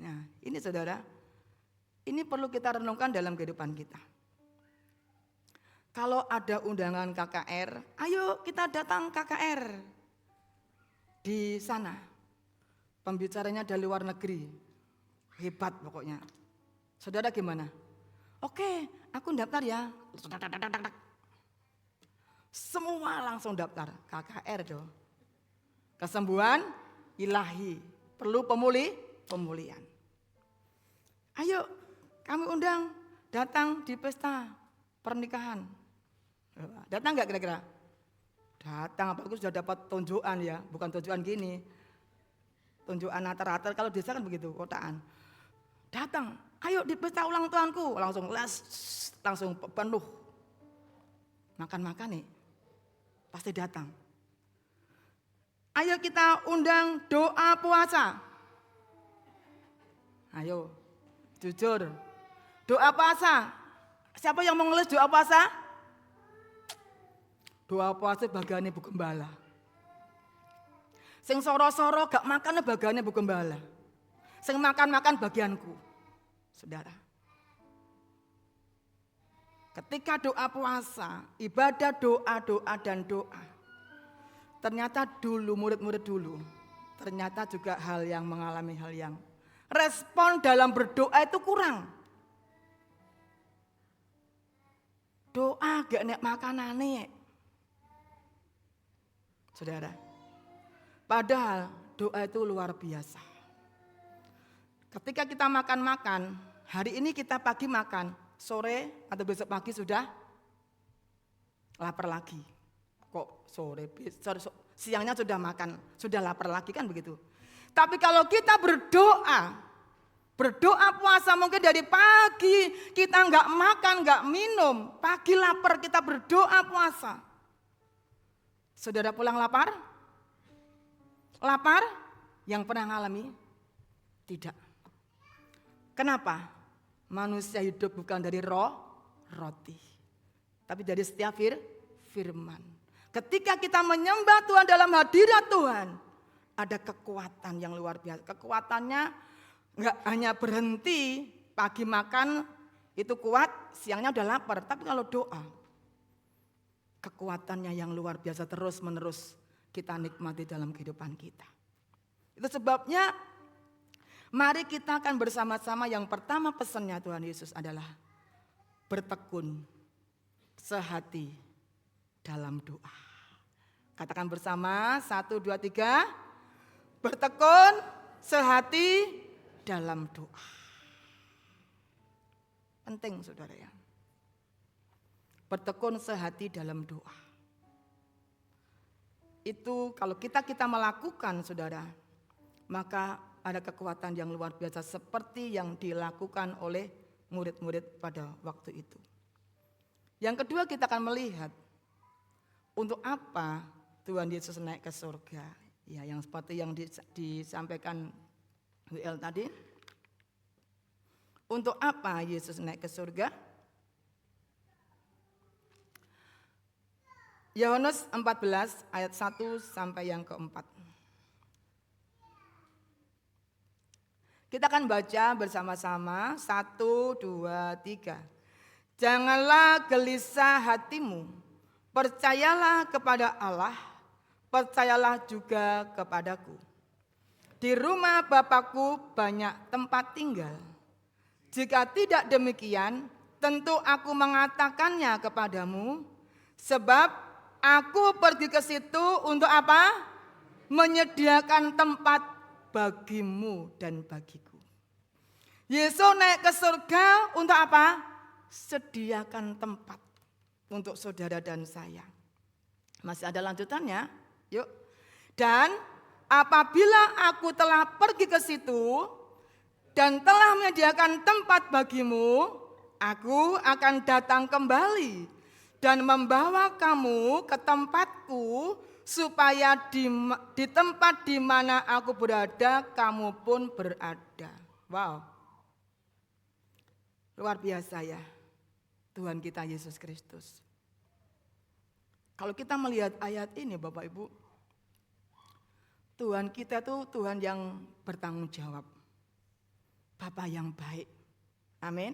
Nah, ini saudara, Ini perlu kita renungkan dalam kehidupan kita. Kalau ada undangan KKR, ayo kita datang KKR. Di sana, pembicaranya dari luar negeri, hebat pokoknya. Saudara gimana? Oke, aku daftar ya. Semua langsung daftar, KKR dong. Kesembuhan ilahi, perlu pemulihan. Ayo, kami undang datang di pesta pernikahan. Datang nggak kira-kira? Datang, apalagi sudah dapat tunjukan ya, bukan tunjukan gini. Tunjukan atar-atar, kalau desa kan begitu, kotaan. Datang, ayo di pesta ulang tahunku, langsung penuh. Makan-makan nih, pasti datang. Ayo kita undang doa puasa. Ayo, jujur. Doa puasa. Siapa yang mau ngeles doa puasa? Doa puasa bagiannya Bu Gembala. Sing soro-soro gak makannya bagiannya Bu Gembala. Sing makan-makan bagianku. Saudara. Ketika doa puasa, ibadah doa dan doa. Ternyata dulu, murid-murid dulu. Ternyata juga hal yang mengalami hal yang. Respon dalam berdoa itu kurang. Doa gak nek makanane. Saudara, padahal doa itu luar biasa. Ketika kita makan-makan, hari ini kita pagi makan, sore atau besok pagi sudah lapar lagi. Kok siangnya sudah makan, sudah lapar lagi kan begitu. Tapi kalau kita berdoa puasa mungkin dari pagi kita nggak makan, nggak minum, pagi lapar kita berdoa puasa. Saudara pulang lapar? Lapar? Yang pernah ngalami? Tidak. Kenapa? Manusia hidup bukan dari roti, tapi dari setiap firman. Ketika kita menyembah Tuhan dalam hadirat Tuhan, ada kekuatan yang luar biasa. Kekuatannya nggak hanya berhenti pagi makan itu kuat, siangnya udah lapar. Tapi kalau doa, kekuatannya yang luar biasa terus menerus kita nikmati dalam kehidupan kita. Itu sebabnya mari kita akan bersama-sama, yang pertama pesannya Tuhan Yesus adalah bertekun sehati dalam doa. Katakan bersama, 1, 2, 3. Bertekun sehati dalam doa. Penting saudara ya. Bertekun sehati dalam doa. Itu kalau kita melakukan saudara, maka ada kekuatan yang luar biasa seperti yang dilakukan oleh murid-murid pada waktu itu. Yang kedua kita akan melihat untuk apa Tuhan Yesus naik ke surga. Ya, yang seperti yang disampaikan WL tadi. Untuk apa Yesus naik ke surga? Yohanes 14 ayat 1 sampai yang keempat. Kita akan baca bersama-sama 1, 2, 3. Janganlah gelisah hatimu, percayalah kepada Allah, percayalah juga kepadaku. Di rumah Bapakku banyak tempat tinggal. Jika tidak demikian, tentu aku mengatakannya kepadamu, sebab aku pergi ke situ untuk apa? Menyediakan tempat bagimu dan bagiku. Yesus naik ke surga untuk apa? Sediakan tempat untuk saudara dan saya. Masih ada lanjutannya? Yuk. Dan apabila aku telah pergi ke situ dan telah menyediakan tempat bagimu, aku akan datang kembali dan membawa kamu ke tempatku, supaya di tempat di mana aku berada, kamu pun berada. Wow. Luar biasa ya, Tuhan kita Yesus Kristus. Kalau kita melihat ayat ini Bapak Ibu, Tuhan kita itu Tuhan yang bertanggung jawab. Bapa yang baik. Amin.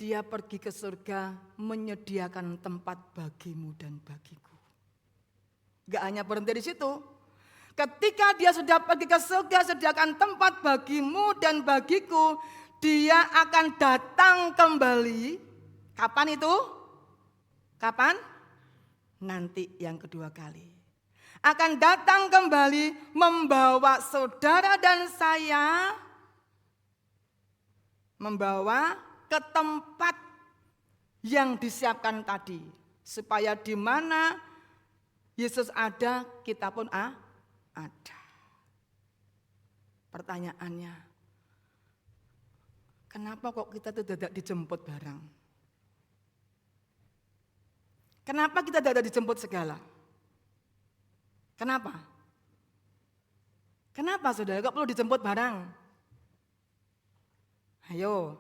Dia pergi ke surga menyediakan tempat bagimu dan bagiku. Gak hanya berhenti di situ. Ketika dia sudah pergi ke surga, sediakan tempat bagimu dan bagiku, dia akan datang kembali. Kapan itu? Kapan? Nanti yang kedua kali. Akan datang kembali membawa saudara dan saya, membawa ke tempat yang disiapkan tadi, supaya di mana Yesus ada, kita pun ada. Pertanyaannya, kenapa kok kita tidak dijemput barang? Kenapa kita tidak dijemput segala? Kenapa? Kenapa saudara kok perlu dijemput barang? Ayo.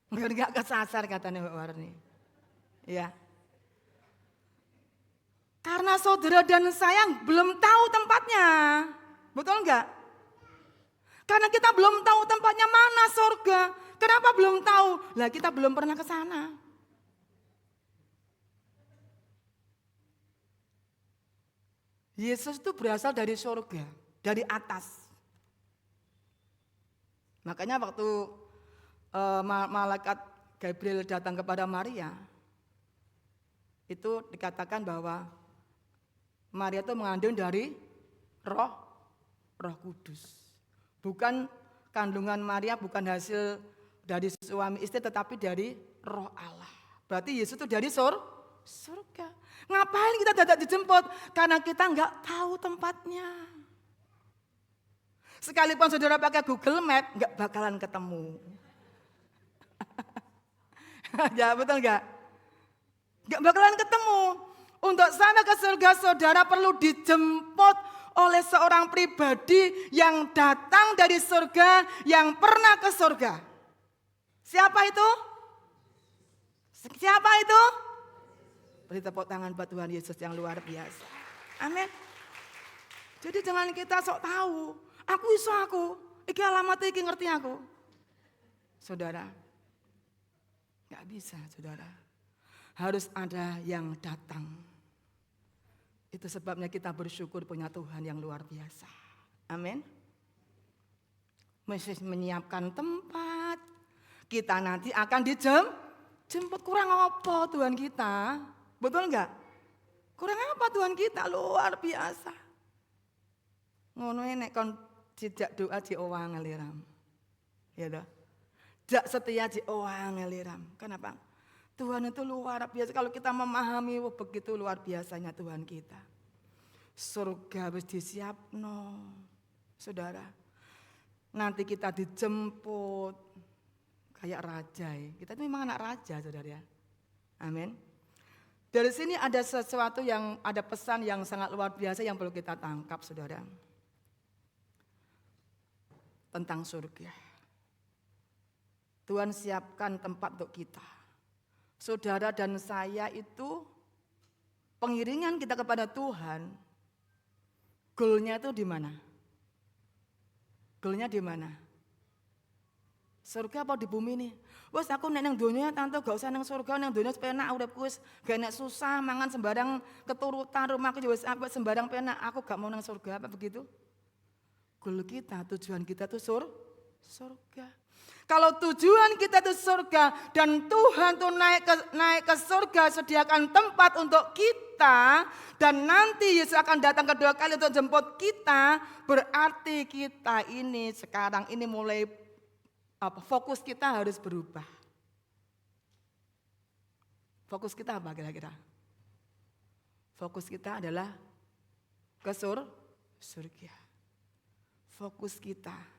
Enggak kesasar katanya Mbak Warni. Ya. Karena saudara dan saya belum tahu tempatnya. Betul enggak? Karena kita belum tahu tempatnya mana surga. Kenapa belum tahu? Lah kita belum pernah ke sana. Yesus itu berasal dari surga, dari atas. Makanya waktu malaikat Gabriel datang kepada Maria, itu dikatakan bahwa Maria itu mengandung dari Roh Kudus. Bukan kandungan Maria bukan hasil dari suami istri, tetapi dari Roh Allah. Berarti Yesus itu dari surga. Ngapain kita tidak dijemput? Karena kita nggak tahu tempatnya. Sekalipun saudara pakai Google Map, nggak bakalan ketemu. Ya betul nggak? Nggak bakalan ketemu. Untuk sampai ke surga, saudara perlu dijemput oleh seorang pribadi yang datang dari surga, yang pernah ke surga. Siapa itu? Siapa itu? Beri tepuk tangan buat Tuhan Yesus yang luar biasa. Amin. Jadi jangan kita sok tahu. Aku, iki alamatnya iki ngerti aku. Saudara, gak bisa saudara. Harus ada yang datang. Itu sebabnya kita bersyukur punya Tuhan yang luar biasa. Amin. Mesti menyiapkan tempat. Kita nanti akan dijemput. Kurang apa Tuhan kita? Betul enggak? Kurang apa Tuhan kita? Luar biasa. Ngono nek kon dijak doa diowang ngeliram. Ya toh? Jak setia diowang ngeliram. Kenapa? Tuhan itu luar biasa. Kalau kita memahami begitu luar biasanya Tuhan kita. Surga wis disiapno. Saudara. Nanti kita dijemput kayak raja. Kita itu memang anak raja, saudara ya. Amin. Dari sini ada sesuatu yang, ada pesan yang sangat luar biasa yang perlu kita tangkap, saudara. Tentang surga. Tuhan siapkan tempat untuk kita. Saudara dan saya itu pengiringan kita kepada Tuhan. Goalnya itu di mana? Goalnya di mana? Surga apa di bumi nih? Wes aku nek nang donya tante gak usah nang surga, nang donya penak uripku wis gak nek susah mangan sembarang keturutan rumahku wis apa sembarang penak, aku gak mau nang surga apa begitu? Goal kita, tujuan kita tuh surga. Kalau tujuan kita itu surga dan Tuhan tuh naik ke surga, sediakan tempat untuk kita dan nanti Yesus akan datang kedua kali untuk jemput kita, berarti kita ini sekarang ini mulai fokus kita harus berubah. Fokus kita apa kira-kira? Fokus kita adalah ke surga. Fokus kita.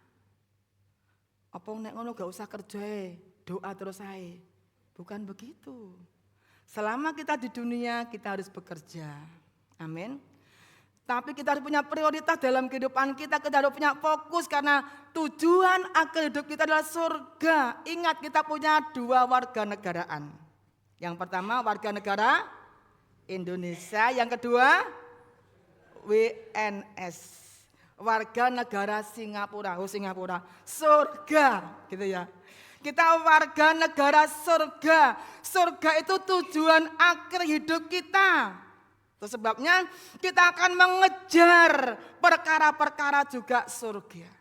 Apa nek ngono gak usah kerja, doa terus ae. Bukan begitu. Selama kita di dunia kita harus bekerja. Amin. Tapi kita harus punya prioritas dalam kehidupan kita harus punya fokus karena tujuan akhir hidup kita adalah surga. Ingat kita punya 2 warga negaraan. Yang pertama warga negara Indonesia, yang kedua WNS. warga negara Singapura. Oh Singapura, surga gitu ya. Kita warga negara surga. Surga itu tujuan akhir hidup kita. Itu sebabnya kita akan mengejar perkara-perkara juga surga.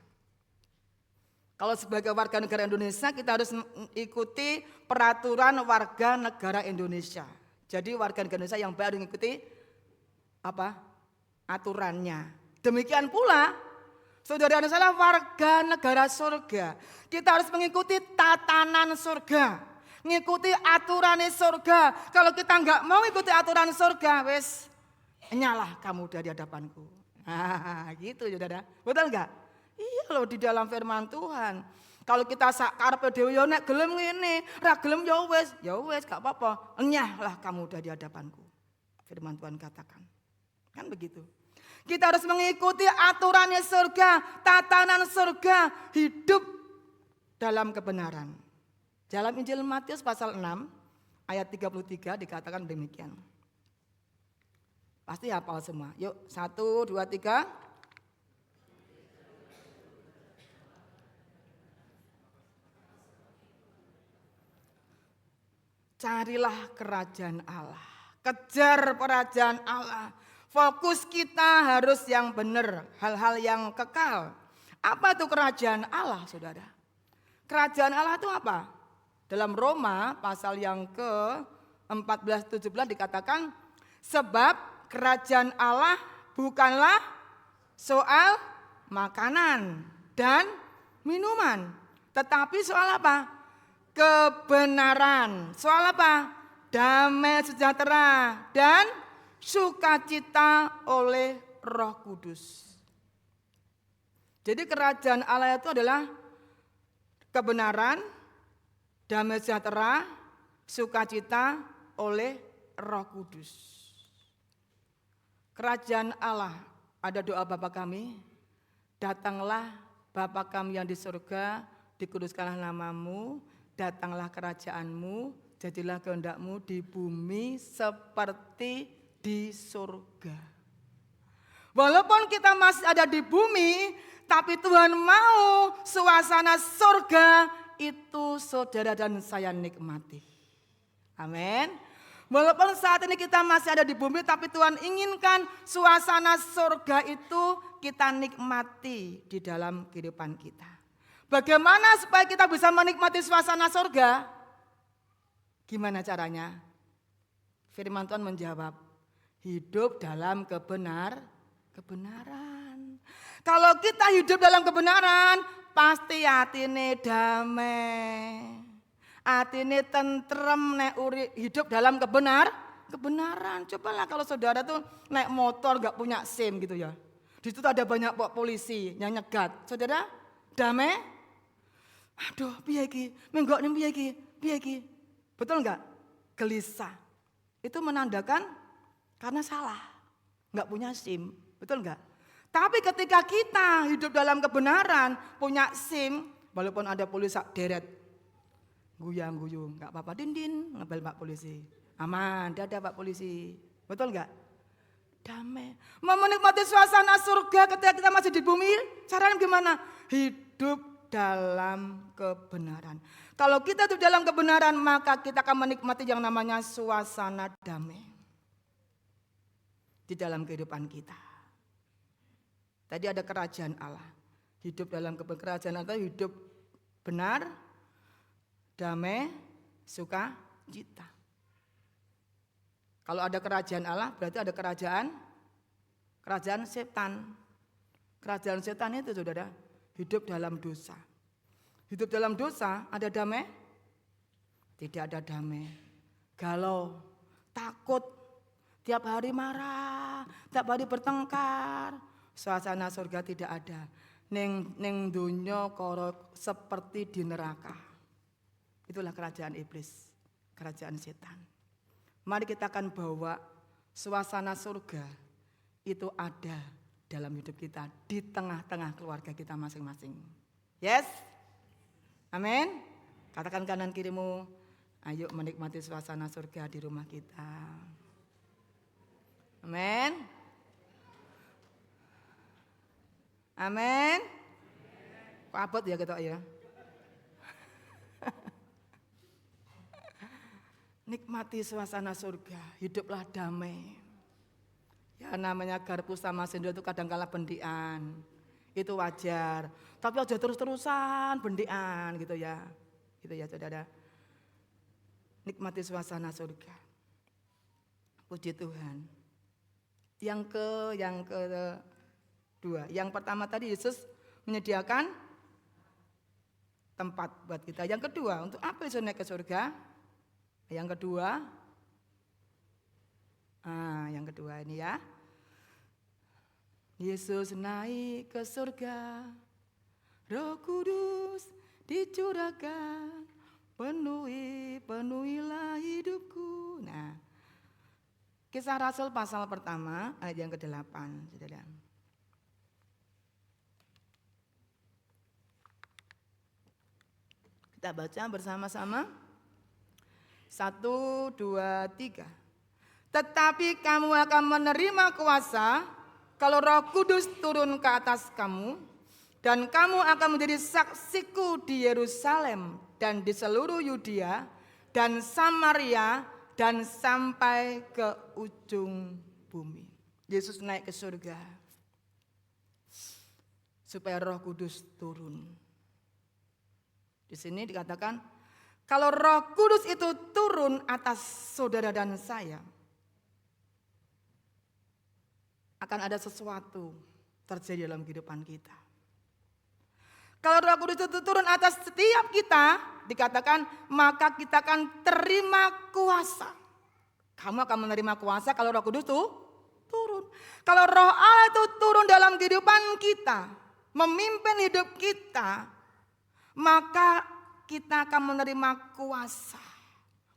Kalau sebagai warga negara Indonesia kita harus mengikuti peraturan warga negara Indonesia. Jadi warga negara Indonesia yang baru mengikuti apa? Aturannya. Demikian pula saudara dan saya warga negara surga. Kita harus mengikuti tatanan surga. Mengikuti aturan surga. Kalau kita enggak mau ikuti aturan surga, wes nyalah kamu dari hadapanku. Nah, gitu saudara. Betul enggak? Iya loh, di dalam firman Tuhan. Kalau kita karepe dhewe yo nek gelem ngene, ra gelem ya wis gak apa-apa. Enyahlah kamu dari hadapanku. Firman Tuhan katakan. Kan begitu. Kita harus mengikuti aturannya surga, tatanan surga, hidup dalam kebenaran. Dalam Injil Matius pasal 6 ayat 33 dikatakan demikian. Pasti hafal semua. Yuk 1, 2, 3. Carilah kerajaan Allah. Kejar kerajaan Allah. Fokus kita harus yang benar. Hal-hal yang kekal. Apa itu kerajaan Allah saudara? Kerajaan Allah itu apa? Dalam Roma pasal yang ke-14-17 dikatakan. Sebab kerajaan Allah bukanlah soal makanan dan minuman. Tetapi soal apa? Kebenaran. Soal apa? Damai sejahtera dan sukacita oleh Roh Kudus. Jadi kerajaan Allah itu adalah kebenaran, damai sejahtera, sukacita oleh Roh Kudus. Kerajaan Allah, ada doa Bapa kami, datanglah Bapa kami yang di surga, dikuduskanlah namamu, datanglah kerajaanmu, jadilah kehendakmu di bumi seperti di surga. Walaupun kita masih ada di bumi, tapi Tuhan mau suasana surga itu saudara dan saya nikmati. Amin. Walaupun saat ini kita masih ada di bumi, tapi Tuhan inginkan suasana surga itu kita nikmati di dalam kehidupan kita. Bagaimana supaya kita bisa menikmati suasana surga? Gimana caranya? Firman Tuhan menjawab, hidup dalam kebenaran. Kalau kita hidup dalam kebenaran, pasti hatine damai. Hatine tentrem nek hidup dalam kebenaran. Cobalah kalau saudara tuh naik motor gak punya SIM gitu ya. Di situ ada banyak polisi yang nyegat. Saudara, damai? Aduh, piye iki? Menggok ning piye iki? Betul enggak? Gelisah. Itu menandakan karena salah. Enggak punya SIM. Betul enggak? Tapi ketika kita hidup dalam kebenaran, punya SIM, walaupun ada polisi deret, guyang-guyung, enggak apa-apa, din, ngebel Pak Polisi. Aman, dadah Pak Polisi. Betul enggak? Damai. Mau menikmati suasana surga ketika kita masih di bumi, caranya gimana? Hidup dalam kebenaran. Kalau kita hidup dalam kebenaran, maka kita akan menikmati yang namanya suasana damai di dalam kehidupan kita. Tadi ada kerajaan Allah. Hidup dalam kerajaan Allah, hidup benar, damai, sukacita. Kalau ada kerajaan Allah, berarti ada kerajaan setan. Kerajaan setan itu saudara, hidup dalam dosa. Hidup dalam dosa ada damai? Tidak ada damai. Galau, takut, tiap hari marah, tiap hari bertengkar. Suasana surga tidak ada. Ning dunya karo seperti di neraka. Itulah kerajaan iblis, kerajaan setan. Mari kita akan bawa suasana surga itu ada dalam hidup kita, di tengah-tengah keluarga kita masing-masing. Yes? Amin? Katakan kanan kirimu, ayo menikmati suasana surga di rumah kita. Amin? Amin. Kok abot ya ketok ya. Nikmati suasana surga, hiduplah damai. Ya namanya garpu sama sendok itu kadang-kala bendian. Itu wajar. Tapi aja terus-terusan bendian gitu ya. Gitu ya saudara. Nikmati suasana surga. Puji Tuhan. Yang kedua. Yang pertama tadi Yesus menyediakan tempat buat kita. Yang kedua, untuk apa Yesus naik ke surga? Yang kedua ini ya. Yesus naik ke surga, Roh Kudus dicurahkan, penuhilah hidupku. Nah, Kisah Rasul pasal pertama ayat yang ke-8, saudara. Kita baca bersama-sama. 1, 2, 3. Tetapi kamu akan menerima kuasa kalau Roh Kudus turun ke atas kamu, dan kamu akan menjadi saksiku di Yerusalem dan di seluruh Yudea dan Samaria dan sampai ke ujung bumi. Yesus naik ke surga supaya Roh Kudus turun. Di sini dikatakan kalau Roh Kudus itu turun atas saudara dan saya, akan ada sesuatu terjadi dalam kehidupan kita. Kalau Roh Kudus itu turun atas setiap kita, dikatakan maka kita akan terima kuasa. Kamu akan menerima kuasa kalau Roh Kudus itu turun. Kalau Roh Allah itu turun dalam kehidupan kita, memimpin hidup kita, maka kita akan menerima kuasa.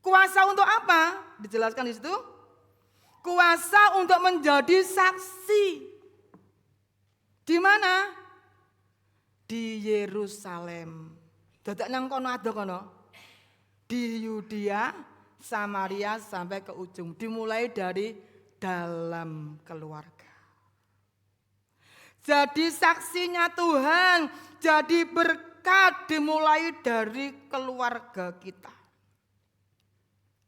Kuasa untuk apa? Dijelaskan di situ. Kuasa untuk menjadi saksi. Di mana? Di Yerusalem. Dadak nang kono ada kono. Di Yudea, Samaria sampai ke ujung. Dimulai dari dalam keluarga. Jadi saksinya Tuhan, jadi berkat dimulai dari keluarga kita.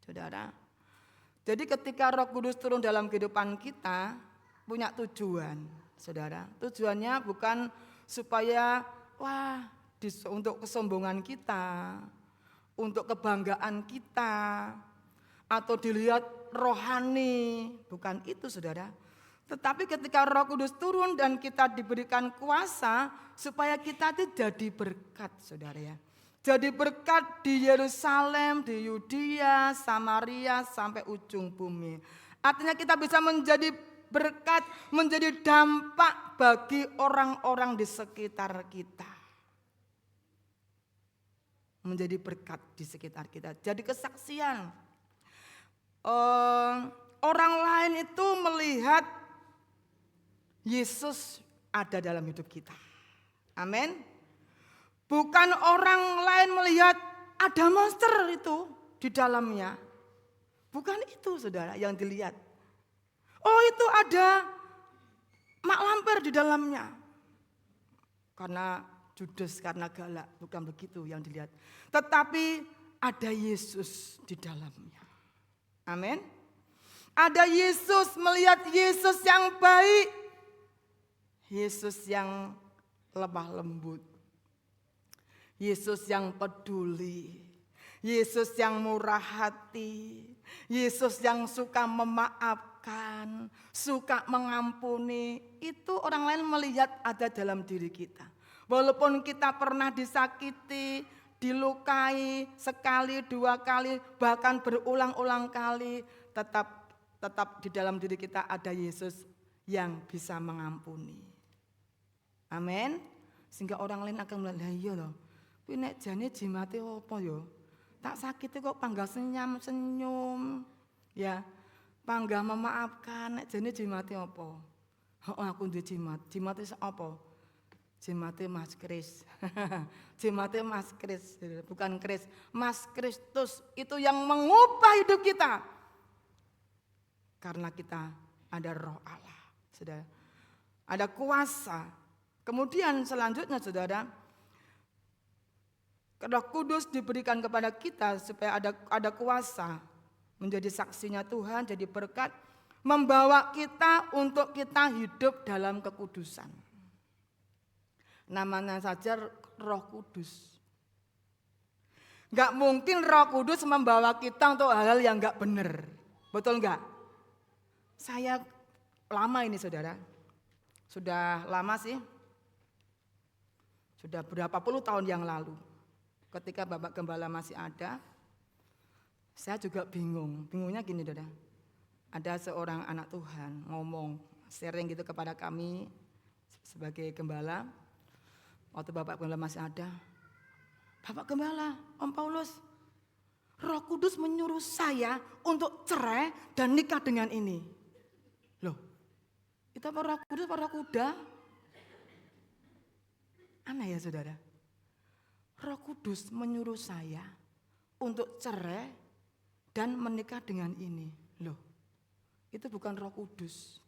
Saudara, jadi ketika Roh Kudus turun dalam kehidupan kita, punya tujuan, saudara. Tujuannya bukan supaya untuk kesombongan kita, untuk kebanggaan kita, atau dilihat rohani, bukan itu, saudara. Tetapi ketika Roh Kudus turun dan kita diberikan kuasa supaya kita itu jadi berkat, saudara ya. Jadi berkat di Yerusalem, di Yudea, Samaria sampai ujung bumi. Artinya kita bisa menjadi berkat, menjadi dampak bagi orang-orang di sekitar kita. Menjadi berkat di sekitar kita. Jadi kesaksian. Orang lain itu melihat Yesus ada dalam hidup kita. Amin. Bukan orang lain melihat ada monster itu di dalamnya. Bukan itu, saudara, yang dilihat. Oh, itu ada mak lampir di dalamnya. Karena judes, karena galak. Bukan begitu yang dilihat. Tetapi ada Yesus di dalamnya. Amin. Ada Yesus, melihat Yesus yang baik. Yesus yang lemah lembut. Yesus yang peduli. Yesus yang murah hati. Yesus yang suka memaafkan, suka mengampuni. Itu orang lain melihat ada dalam diri kita. Walaupun kita pernah disakiti, dilukai sekali, dua kali, bahkan berulang-ulang kali, tetap di dalam diri kita ada Yesus yang bisa mengampuni. Amin. Sehingga orang lain akan melihat, iya loh, kuwi nek jane jimate apa ya? Tak sakit kok panggah senyum. Ya, panggah memaafkan, nek jane jimate apa? Aku duwe jimat. Jimate apa? Jimate Mas Kris. Jimate Mas Kris, bukan Kris. Mas Kristus itu yang mengubah hidup kita. Karena kita ada Roh Allah. Sudah ada kuasa. Kemudian selanjutnya saudara, Roh Kudus diberikan kepada kita supaya ada kuasa menjadi saksinya Tuhan, jadi berkat, membawa kita untuk kita hidup dalam kekudusan. Namanya saja Roh Kudus. Gak mungkin Roh Kudus membawa kita untuk hal-hal yang gak benar. Betul gak? Saya lama ini saudara. Sudah lama sih. Sudah berapa puluh tahun yang lalu. Ketika Bapak Gembala masih ada. Saya juga bingung. Bingungnya gini saudara. Ada seorang anak Tuhan ngomong. Sharing gitu kepada kami. Sebagai gembala. Waktu Bapak Gembala masih ada. Bapak Gembala, Om Paulus, Roh Kudus menyuruh saya untuk cerai dan nikah dengan ini. Loh, itu apa Roh Kudus apa Roh Kuda? Aneh ya saudara. Roh Kudus menyuruh saya untuk cerai dan menikah dengan ini. Loh, itu bukan Roh Kudus.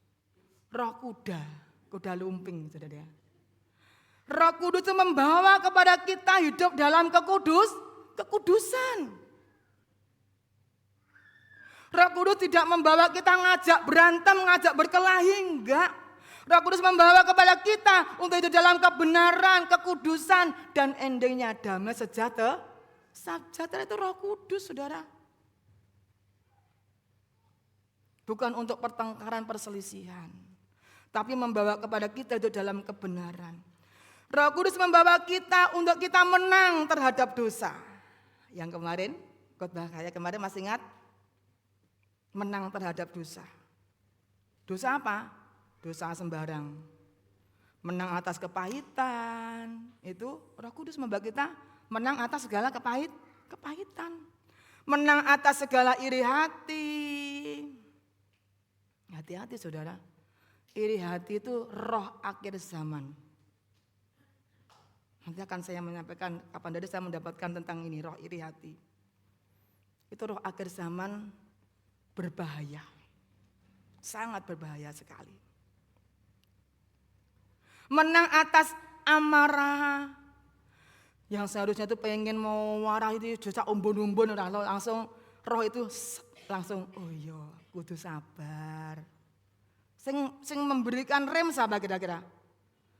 Roh kuda, kuda lumping saudara. Roh Kudus itu membawa kepada kita hidup dalam kekudusan. Roh Kudus tidak membawa kita ngajak berantem, ngajak berkelahi, enggak. Roh Kudus membawa kepada kita untuk hidup dalam kebenaran, kekudusan, dan endingnya damai sejahtera. Sejahtera itu Roh Kudus, saudara. Bukan untuk pertengkaran, perselisihan, tapi membawa kepada kita hidup dalam kebenaran. Roh Kudus membawa kita untuk kita menang terhadap dosa. Yang kemarin, khotbah saya kemarin masih ingat? Menang terhadap dosa. Dosa apa? Dosa sembarang. Menang atas kepahitan. Itu Roh Kudus membawa kita menang atas segala kepahitan. Menang atas segala iri hati. Hati-hati saudara. Iri hati itu roh akhir zaman. Nanti akan saya menyampaikan kapan dari saya mendapatkan tentang ini, roh iri hati. Itu roh akhir zaman berbahaya. Sangat berbahaya sekali. Menang atas amarah. Yang seharusnya itu pengen mau marah itu bisa umbun-umbun langsung roh itu langsung oh iya kudu sabar. Sing memberikan rem sahabat kira-kira.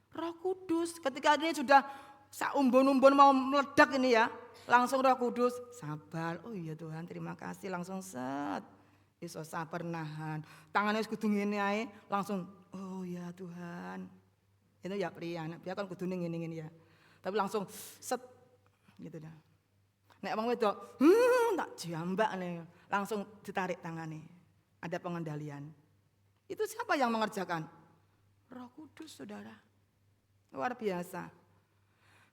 Roh Kudus ketika ini sudah umbun-umbun mau meledak ini ya, langsung Roh Kudus sabar. Oh iya Tuhan terima kasih langsung set. Iso sabar nahan. Tangannya kudu ngene ae langsung oh ya Tuhan. Itu ya pria kan kudu ngene ya. Tapi langsung set gitu dah. Nek wong wedok, tak jambak nih, langsung ditarik tangannya. Ada pengendalian. Itu siapa yang mengerjakan? Roh Kudus saudara. Luar biasa.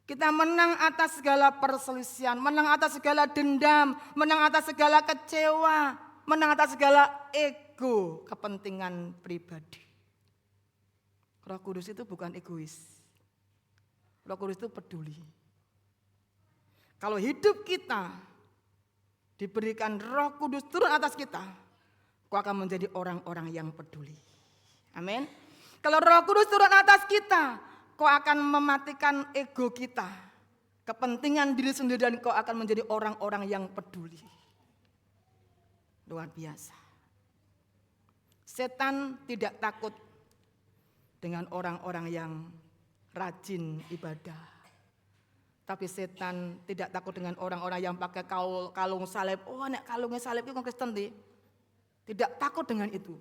Kita menang atas segala perselisihan, menang atas segala dendam, menang atas segala kecewa, menang atas segala ego, kepentingan pribadi. Roh Kudus itu bukan egois. Roh Kudus itu peduli. Kalau hidup kita diberikan Roh Kudus turun atas kita, kau akan menjadi orang-orang yang peduli. Amin. Kalau Roh Kudus turun atas kita, kau akan mematikan ego kita. Kepentingan diri sendiri dan kau akan menjadi orang-orang yang peduli. Luar biasa. Setan tidak takut dengan orang-orang yang rajin ibadah. Tapi setan tidak takut dengan orang-orang yang pakai kalung salib. Oh nek kalungnya salib itu Kristen tidak takut dengan itu.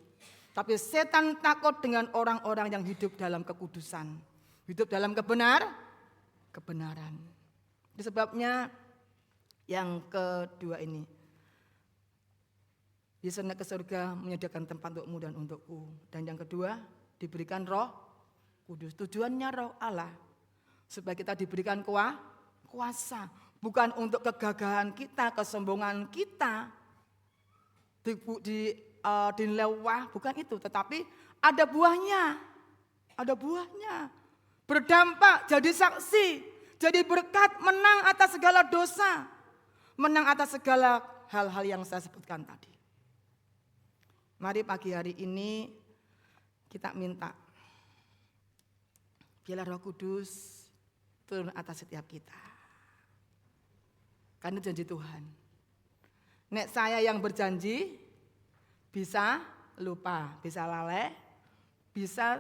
Tapi setan takut dengan orang-orang yang hidup dalam kekudusan. Hidup dalam kebenaran. Itu sebabnya yang kedua ini. Yesus naik ke surga menyediakan tempat untukmu dan untukku. Dan yang kedua diberikan Roh Kudus. Tujuannya Roh Allah. Supaya kita diberikan kuasa. Bukan untuk kegagahan kita, kesombongan kita. Dilewah, bukan itu. Tetapi ada buahnya. Ada buahnya. Berdampak, jadi saksi, jadi berkat, menang atas segala dosa, menang atas segala hal-hal yang saya sebutkan tadi. Mari pagi hari ini kita minta, Biarlah Roh Kudus turun atas setiap kita. Karena janji Tuhan. Nek saya yang berjanji, bisa lupa, bisa lalai, bisa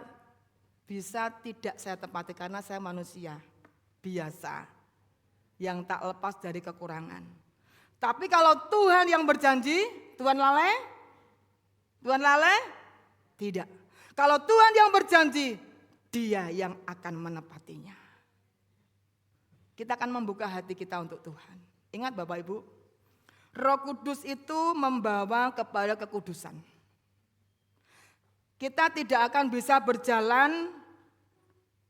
tidak saya tepati karena saya manusia biasa yang tak lepas dari kekurangan. Tapi kalau Tuhan yang berjanji, Tuhan lalai? Tuhan lalai? Tidak. Kalau Tuhan yang berjanji, Dia yang akan menepatinya. Kita akan membuka hati kita untuk Tuhan. Ingat Bapak Ibu, Roh Kudus itu membawa kepada kekudusan. Kita tidak akan bisa berjalan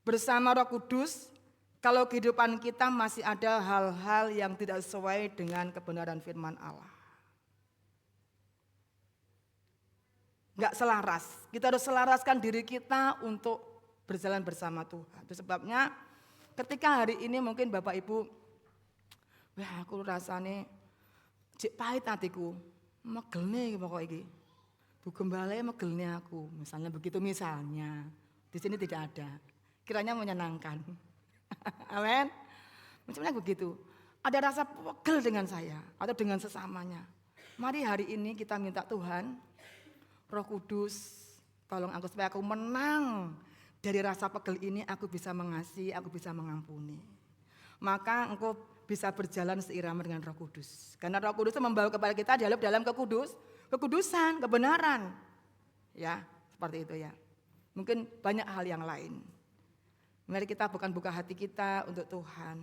bersama Roh Kudus kalau kehidupan kita masih ada hal-hal yang tidak sesuai dengan kebenaran firman Allah. Enggak selaras. Kita harus selaraskan diri kita untuk berjalan bersama Tuhan. Itu sebabnya ketika hari ini mungkin Bapak Ibu, wah aku rasanya cek pahit hatiku, megelne pokok iki. Bu Gembala megelne aku, misalnya begitu misalnya. Di sini tidak ada. Kiranya menyenangkan. Amin. Misalnya begitu. Ada rasa pegel dengan saya atau dengan sesamanya. Mari hari ini kita minta Tuhan, Roh Kudus, tolong aku supaya aku menang dari rasa pegel ini, aku bisa mengasihi, aku bisa mengampuni. Maka engkau bisa berjalan seirama dengan Roh Kudus. Karena Roh Kudus membawa kepada kita dalam kekudusan, kebenaran. Ya, seperti itu ya. Mungkin banyak hal yang lain. Mari kita buka hati kita untuk Tuhan.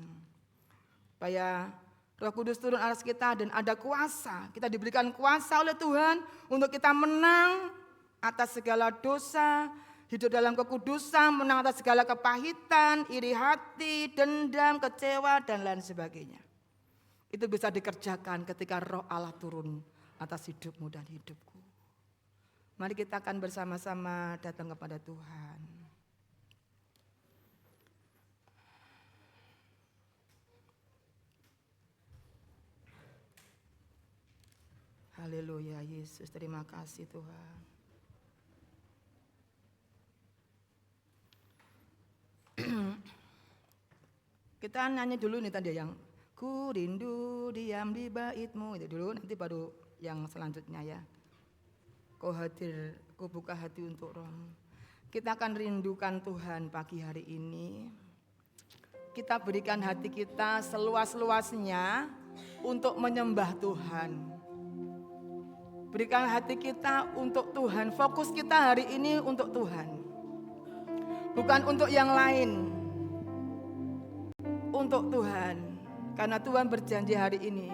Supaya Roh Kudus turun atas kita dan ada kuasa. Kita diberikan kuasa oleh Tuhan untuk kita menang atas segala dosa, hidup dalam kekudusan, menang atas segala kepahitan, iri hati, dendam, kecewa, dan lain sebagainya. Itu bisa dikerjakan ketika Roh Allah turun atas hidupmu dan hidupku. Mari kita akan bersama-sama datang kepada Tuhan. Haleluya Yesus, terima kasih Tuhan. Kita nyanyi dulu nih tadi yang ku rindu diam di bait-Mu itu dulu, nanti baru yang selanjutnya ya. Kau hadir, kau buka hati untuk Roh. Kita akan rindukan Tuhan pagi hari ini. Kita berikan hati kita seluas-luasnya untuk menyembah Tuhan. Berikan hati kita untuk Tuhan. Fokus kita hari ini untuk Tuhan. Bukan untuk yang lain. Untuk Tuhan. Karena Tuhan berjanji hari ini.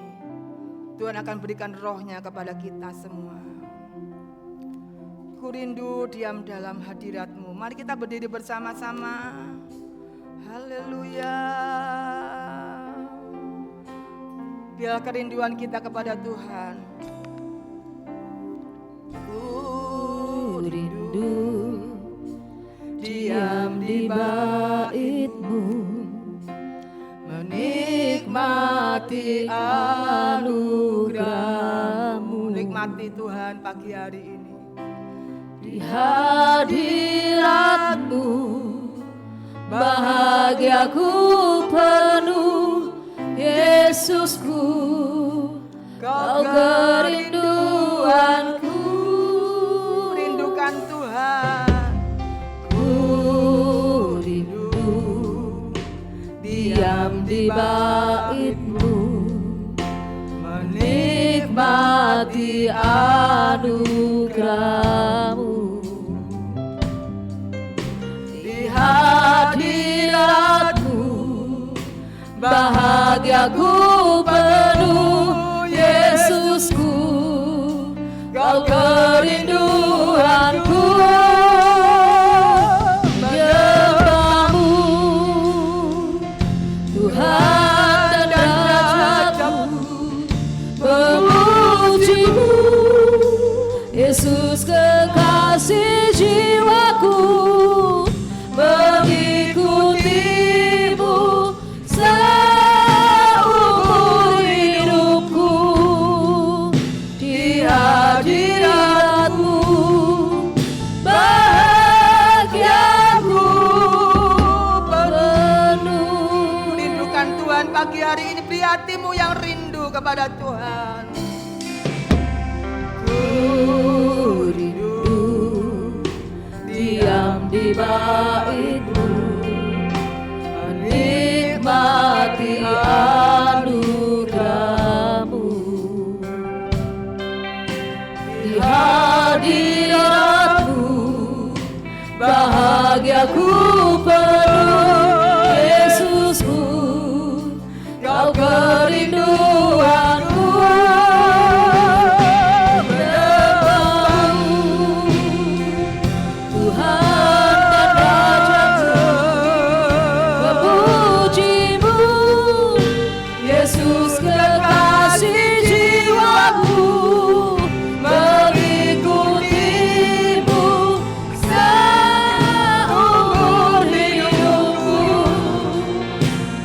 Tuhan akan berikan Roh-Nya kepada kita semua. Ku rindu diam dalam hadirat-Mu. Mari kita berdiri bersama-sama. Haleluya. Biar kerinduan kita kepada Tuhan. Ku rindu diam di bait-Mu, menikmati anugerah-Mu. Nikmati Tuhan pagi hari ini. Di hadirat-Mu bahagiaku penuh, Yesusku, Kau kerinduanku. Rindukan Tuhan. Ku rindu diam di bait-Mu, menikmati anugerah-Mu. Di hadirat-Mu bahagiaku penuh, Yesusku, Kau kerinduanku. Menyembah-Mu Tuhan dan derajat-Mu, memuji-Mu Yesus kekasih jiwaku, mengikuti-Mu seumur hidupku. Di hadirat-Mu bahagiaku kepada Tuhan. Ku rindu diam di bait-Mu, menikmati anugerah-Mu. Di hadirat-Mu bahagiaku penuh, Yesusku, Kau kerinduanku. Menyembah-Mu, Tuhan dan Raja-Ku, memuji-Mu, Yesus kekasih jiwaku, mengikuti-Mu seumur hidupku.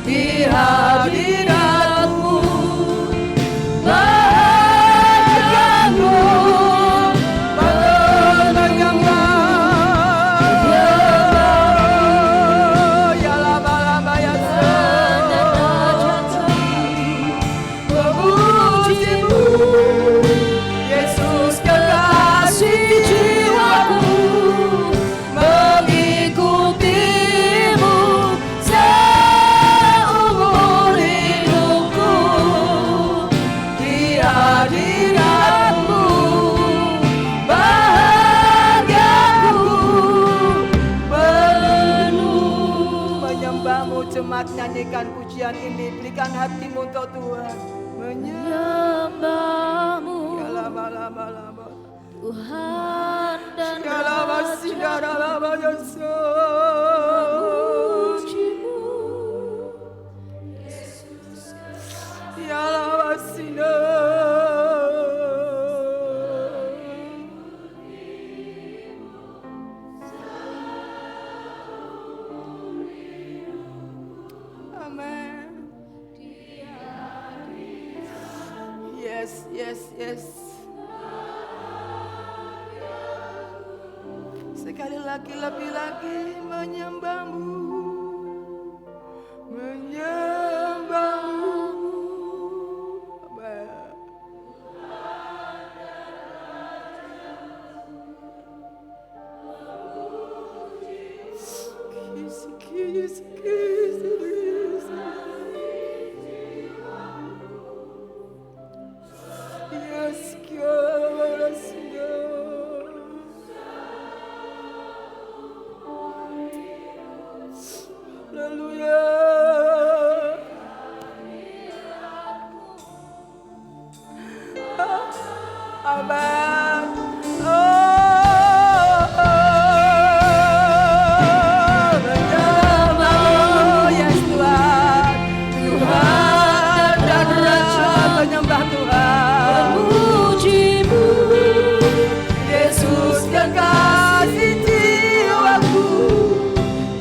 Di hadirat-Mu bahagiaku memuji-Mu, Yesus kekasih jiwaku, mengikuti-Mu seumur hidupku. Di hadirat-Mu bahagiaku penuh. Menyembah-Mu, jemaat nyanyikan pujian ini, berikan hatimu untuk Tuhan. Menyembah-Mu, Lama-lama-lama. Tuhan dan Lama-lama-lama. memuji-Mu, Ya lama-sina. Amen. Yes, yes, yes. Sekali lagi, lebih lagi menyembah-Mu, menyembah-Mu. Amen. Kisi, kisi, kisi, kisi. Yes, God, Hallelujah. Amen. Menyembah, yes Tuhan, Tuhan dan Raja, menyembah Tuhan. memuji-Mu, Yesus kekasih jiwaku,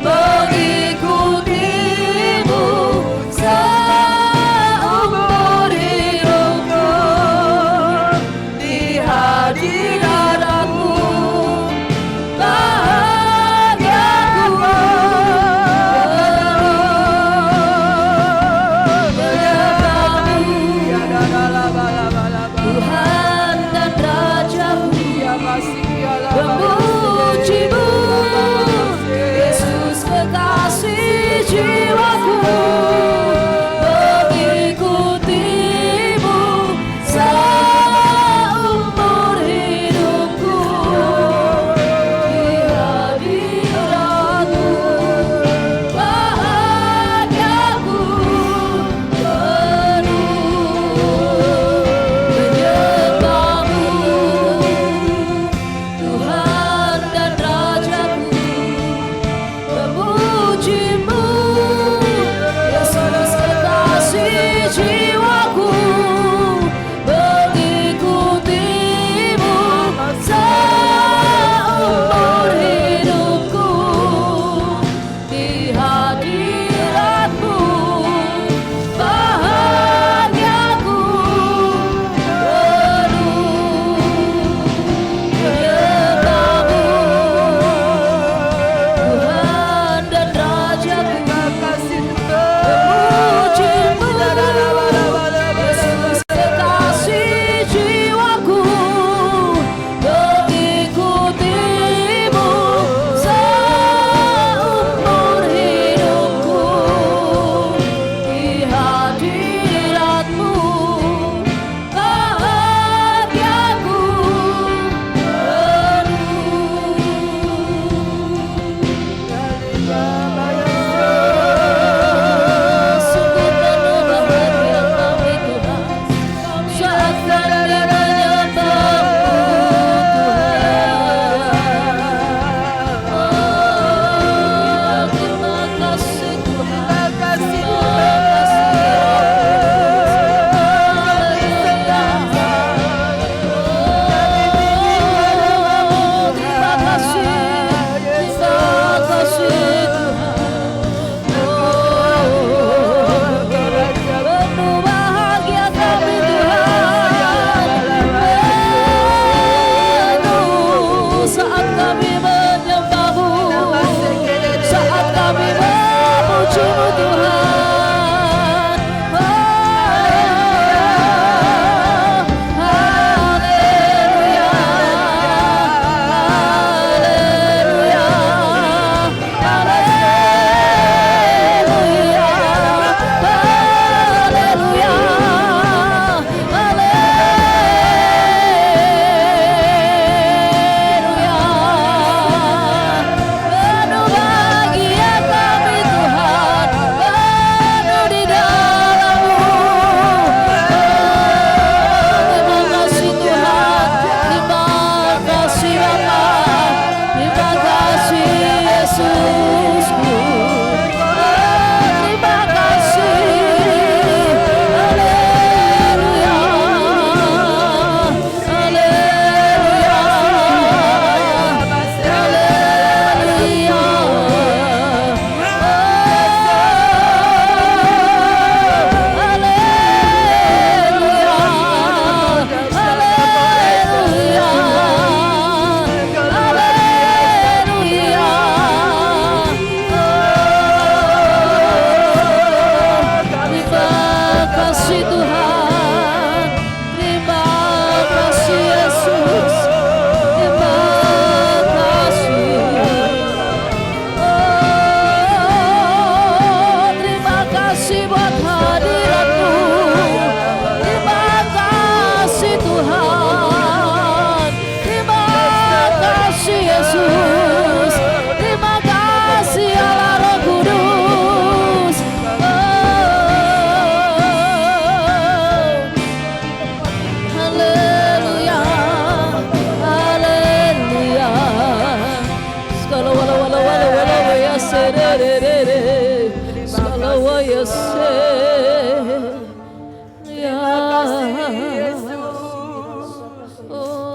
mengikuti-Mu seumur hidupku. Di hadirat-Mu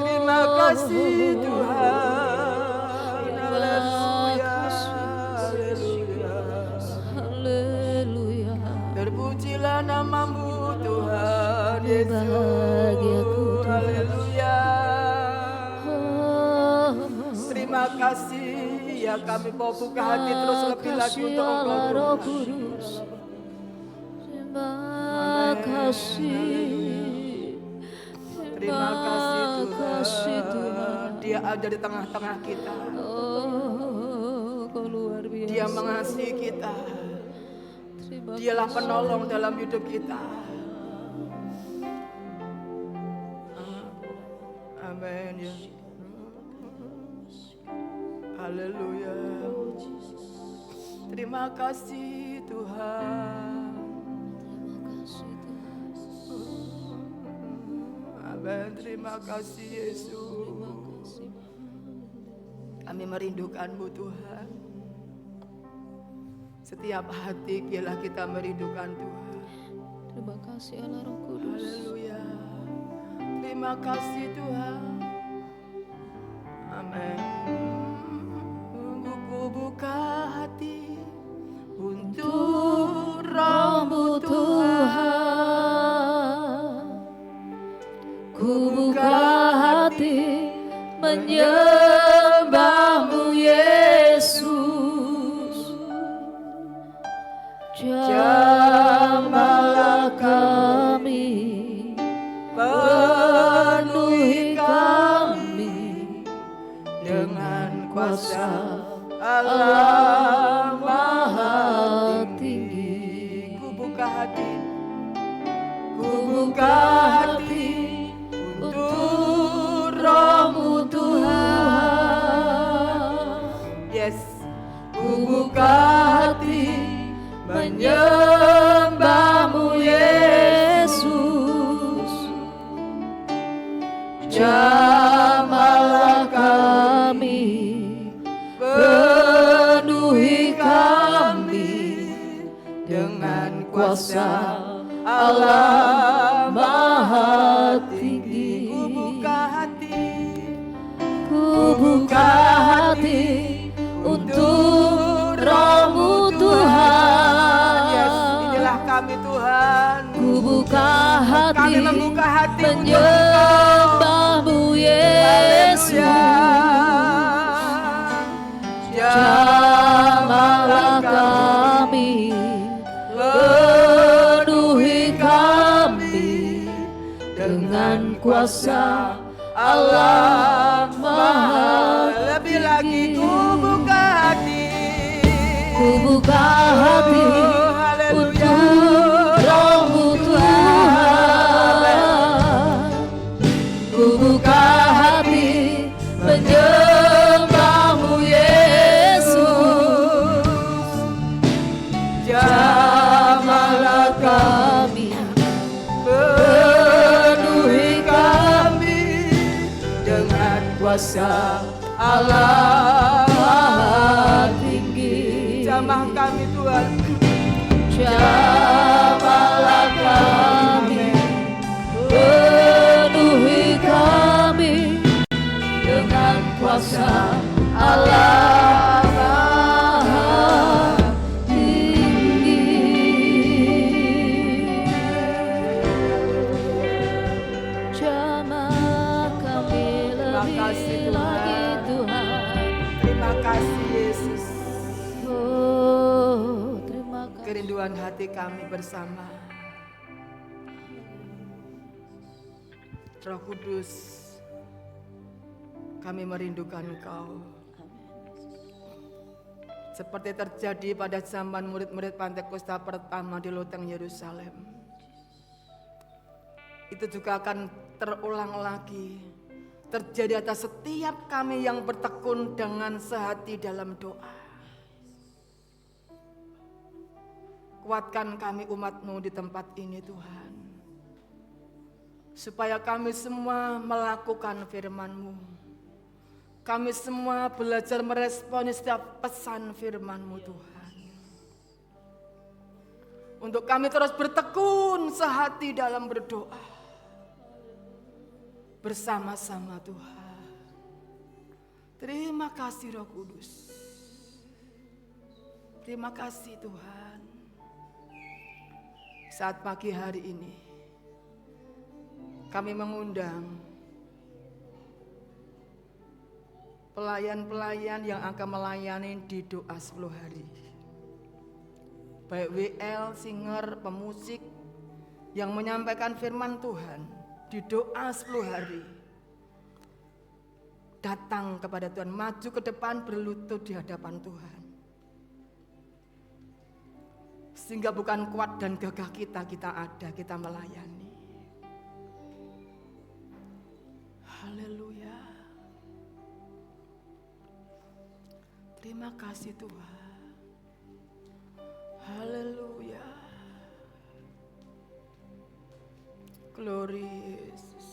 Terima kasih Tuhan. Haleluya. Terpujilah namamu Tuhan Yesus. Haleluya. Terima kasih ya, kami mau buka hati terus lebih lagi untuk Engkau Tuhan. Terima kasih. Terima kasih kasih Tuhan. Dia ada di tengah-tengah kita. Oh, Kau luar biasa. Dia mengasihi kita. Terima Dialah penolong dalam hidup kita. Amin ya. Haleluya. Terima kasih Tuhan. Amin. Terima kasih Yesus. Kami merindukan-Mu Tuhan. Setiap hati biarlah kita merindukan Tuhan. Terima kasih Allah Roh Kudus. Haleluya. Terima kasih Tuhan. Amin. Ku buka hati untuk Roh-Mu Tuhan. Ku buka hati menyembah-Mu Yesus. Jamahlah kami, penuhi kami dengan kuasa Allah Allah Maha Tinggi. Ku buka hati, ku buka hati untuk Roh-Mu Tuhan. Yes. Ku buka hati menyembah-Mu Yesus. Jamahlah kami, penuhi kami dengan kuasa Allah Maha Tinggi. Ku buka hati, Ku buka hati untuk Roh-Mu Tuhan. yes, inilah kami Tuhan. Ku buka hati, Kami membuka hati untuk menyembah-Mu Yesus. Jamahlah kami, penuhi kami dengan kuasa Allah Maha Lebih lagi ku buka hati, Ku buka hati haleluya. untuk Roh-Mu Tuhan. Ku buka hati menyembah-Mu Yesus. Jamahlah kami, penuhi kami dengan kuasa Allah Maha Tinggi. Jamah kami Tuhan, Jamahlah kami, penuhi kami dengan kuasa Allah Maha Tinggi. Jamah kami kasih, lebih Tuhan. lagi Tuhan. terima kasih Yesus. Oh, terima kasih. Kerinduan hati kami bersama. Roh Kudus, kami merindukan Engkau. Seperti terjadi pada zaman murid-murid Pentakosta pertama di loteng Yerusalem. Itu juga akan terulang lagi. Terjadi atas setiap kami yang bertekun dengan sehati dalam doa. Kuatkan kami umat-Mu di tempat ini Tuhan. Supaya kami semua melakukan firman-Mu. Kami semua belajar meresponi setiap pesan firman-Mu Tuhan. untuk kami terus bertekun sehati dalam berdoa bersama-sama Tuhan. Terima kasih Roh Kudus. Terima kasih Tuhan. Saat pagi hari ini kami mengundang pelayan-pelayan yang akan melayani di doa 10 hari. Baik WL, singer, pemusik yang menyampaikan firman Tuhan di doa 10 hari. Datang kepada Tuhan, maju ke depan, berlutut di hadapan Tuhan. Sehingga bukan kuat dan gagah kita ada, kita melayani. Haleluya. Terima kasih Tuhan. Haleluya. Glory Yesus.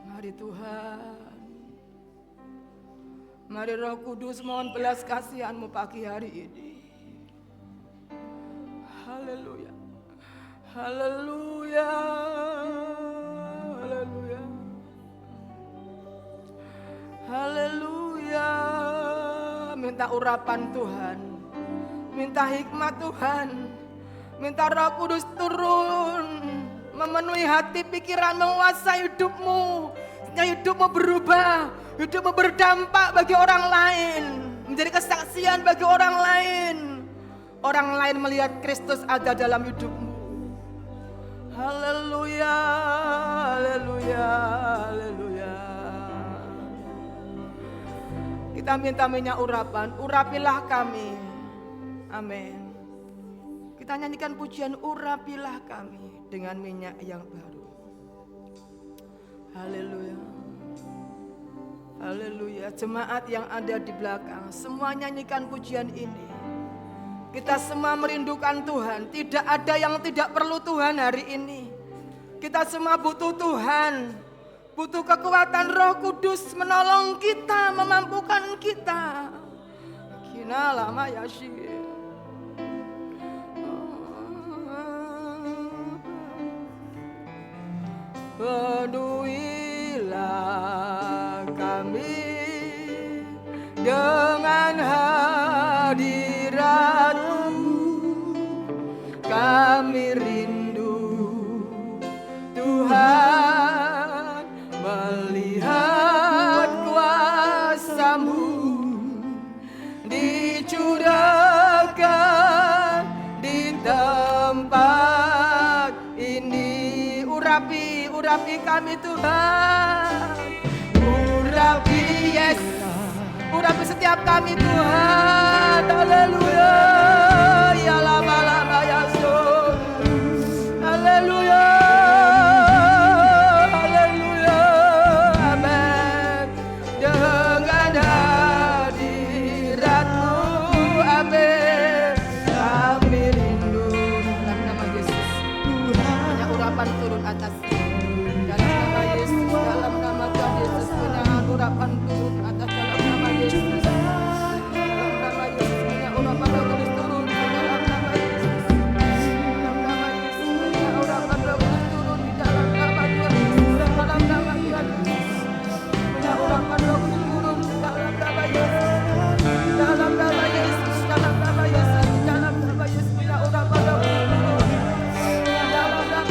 Mari Tuhan. Mari Roh Kudus, mohon belas kasihan-Mu pagi hari ini. Haleluya. Haleluya. Haleluya. Haleluya. Minta urapan Tuhan, minta hikmat Tuhan, minta Roh Kudus turun, memenuhi hati pikiran, menguasai hidupmu, sehingga hidupmu berubah, hidupmu berdampak bagi orang lain, menjadi kesaksian bagi orang lain melihat Kristus ada dalam hidupmu. Haleluya, haleluya, haleluya. Kita minta minyak urapan, urapilah kami. Amin. Kita nyanyikan pujian urapilah kami dengan minyak yang baru. Haleluya. Haleluya. Jemaat yang ada di belakang, semua nyanyikan pujian ini. Kita semua merindukan Tuhan. Tidak ada yang tidak perlu Tuhan hari ini. Kita semua butuh Tuhan. Butuh kekuatan Roh Kudus menolong kita, memampukan kita. Kina lama ya sih. Penuhilah kami dengan hadirat-Mu. Kami rindu Tuhan, melihat kuasa-Mu dicurahkan di tempat ini. Urapi kami Tuhan, urapi Yesus, urapi setiap kami Tuhan. Haleluya, ya lama-lama ya Yesus. Haleluya. Turun atas dalam nama Yesus, dalam nama Tuhan Yesus, punya urapan turun atas dalam nama Yesus, dalam nama Yesus, punya urapan Roh Kudus turun dalam nama Yesus, dalam nama Yesus, punya urapan Roh Kudus turun di dalam nama Tuhan Yesus, dalam nama Tuhan Yesus, punya urapan Roh Kudus turun di dalam nama Yesus, dalam nama Yesus, dalam nama Yesus, dalam nama Yesus, punya urapan Roh Kudus turun dalam nama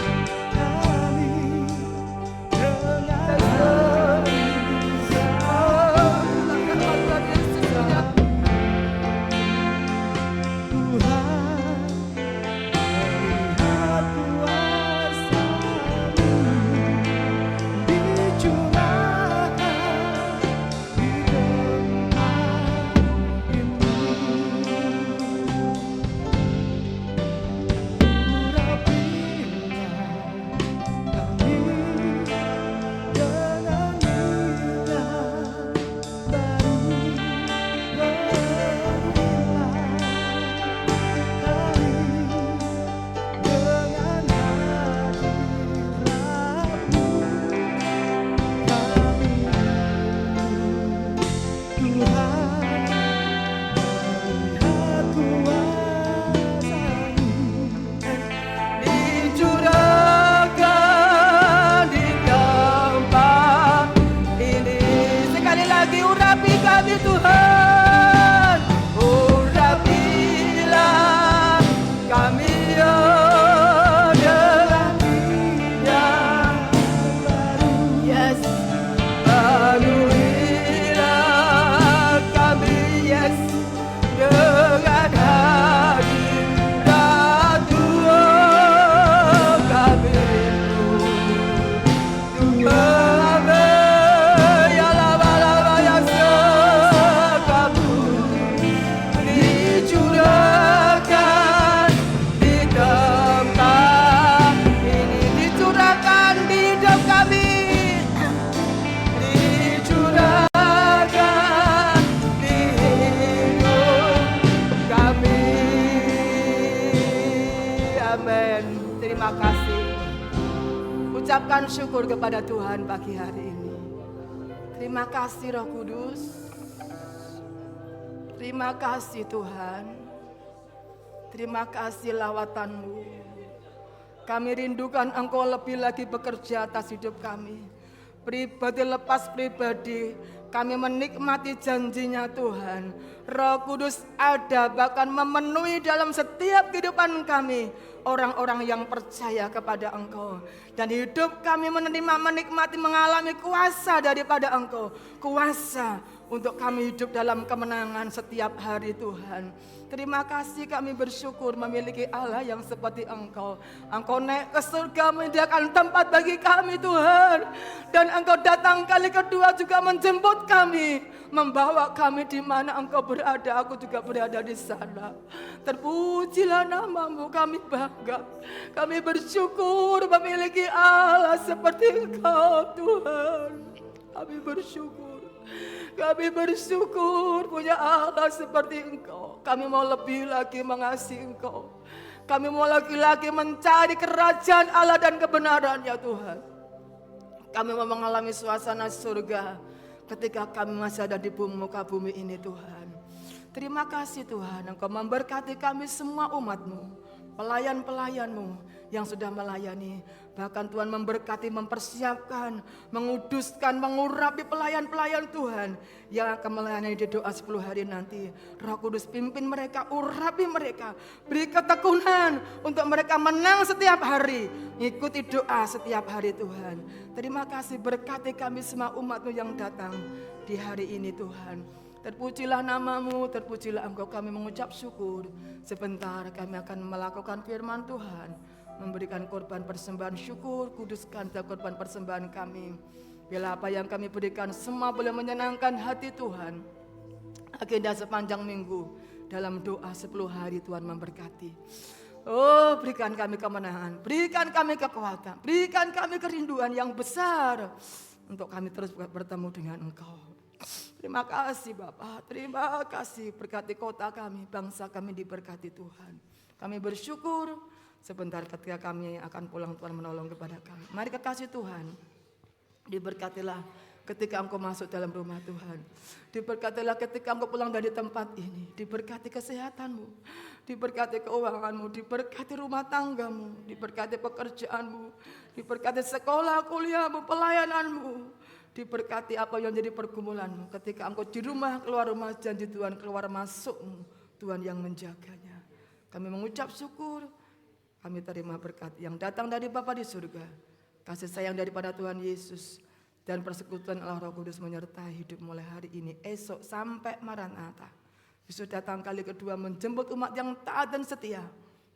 mengucapkan syukur kepada Tuhan pagi hari ini. Terima kasih Roh Kudus. Terima kasih Tuhan. Terima kasih lawatan-Mu. Kami rindukan Engkau lebih lagi bekerja atas hidup kami. Pribadi lepas pribadi, kami menikmati janjinya Tuhan. Roh Kudus ada bahkan memenuhi dalam setiap kehidupan kami orang-orang yang percaya kepada Engkau. Dan hidup kami menerima, menikmati, mengalami kuasa daripada Engkau. Kuasa untuk kami hidup dalam kemenangan setiap hari Tuhan. Terima kasih, kami bersyukur memiliki Allah yang seperti Engkau. Engkau naik ke surga menyediakan tempat bagi kami Tuhan. Dan Engkau datang kali kedua juga menjemput kami, membawa kami di mana Engkau berada, aku juga berada di sana. Terpujilah nama-Mu, kami bangga. Kami bersyukur memiliki Allah seperti Engkau Tuhan. Kami bersyukur. Kami bersyukur punya Allah seperti Engkau. Kami mau lebih lagi mengasihi Engkau. Kami mau lagi-lagi mencari kerajaan Allah dan kebenaran-Nya Tuhan. Kami mau mengalami suasana surga ketika kami masih ada di muka bumi ini Tuhan. Terima kasih Tuhan, Engkau memberkati kami semua umat-Mu, pelayan-pelayan-Mu yang sudah melayani. Bahkan Tuhan memberkati, mempersiapkan, menguduskan, mengurapi pelayan-pelayan Tuhan yang akan melayani di doa 10 hari nanti. Roh Kudus pimpin mereka, urapi mereka, beri ketekunan untuk mereka menang setiap hari, ikuti doa setiap hari Tuhan. Terima kasih, berkati kami semua umat-Mu yang datang di hari ini Tuhan. Terpujilah nama-Mu, terpujilah Engkau, kami mengucap syukur. Sebentar kami akan melakukan firman Tuhan, memberikan korban persembahan syukur, kuduskan korban persembahan kami. Bila apa yang kami berikan semua boleh menyenangkan hati Tuhan. Agenda sepanjang minggu dalam doa 10 hari Tuhan memberkati. Oh, berikan kami kemenangan, berikan kami kekuatan, berikan kami kerinduan yang besar untuk kami terus bertemu dengan Engkau. Terima kasih Bapak, terima kasih, berkati kota kami, bangsa kami diberkati Tuhan. Kami bersyukur. Sebentar ketika kami akan pulang Tuhan menolong kepada kami. Mari kekasih Tuhan, diberkatilah ketika Engkau masuk dalam rumah Tuhan. Diberkatilah ketika Engkau pulang dari tempat ini. Diberkati kesehatanmu, diberkati keuanganmu, diberkati rumah tanggamu, diberkati pekerjaanmu, diberkati sekolah, kuliahmu, pelayananmu. Diberkati apa yang jadi pergumulanmu. Ketika Engkau di rumah, keluar rumah, janji Tuhan keluar masukmu, Tuhan yang menjaganya. Kami mengucap syukur. Kami terima berkat yang datang dari Bapa di surga, kasih sayang daripada Tuhan Yesus, dan persekutuan Allah Roh Kudus menyertai hidup mulai hari ini, esok sampai Maranatha. Yesus datang kali kedua menjemput umat yang taat dan setia,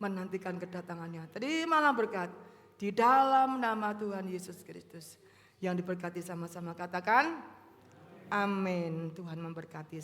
menantikan kedatangannya. Terimalah berkat di dalam nama Tuhan Yesus Kristus. Yang diberkati sama-sama katakan, amin. Tuhan memberkati.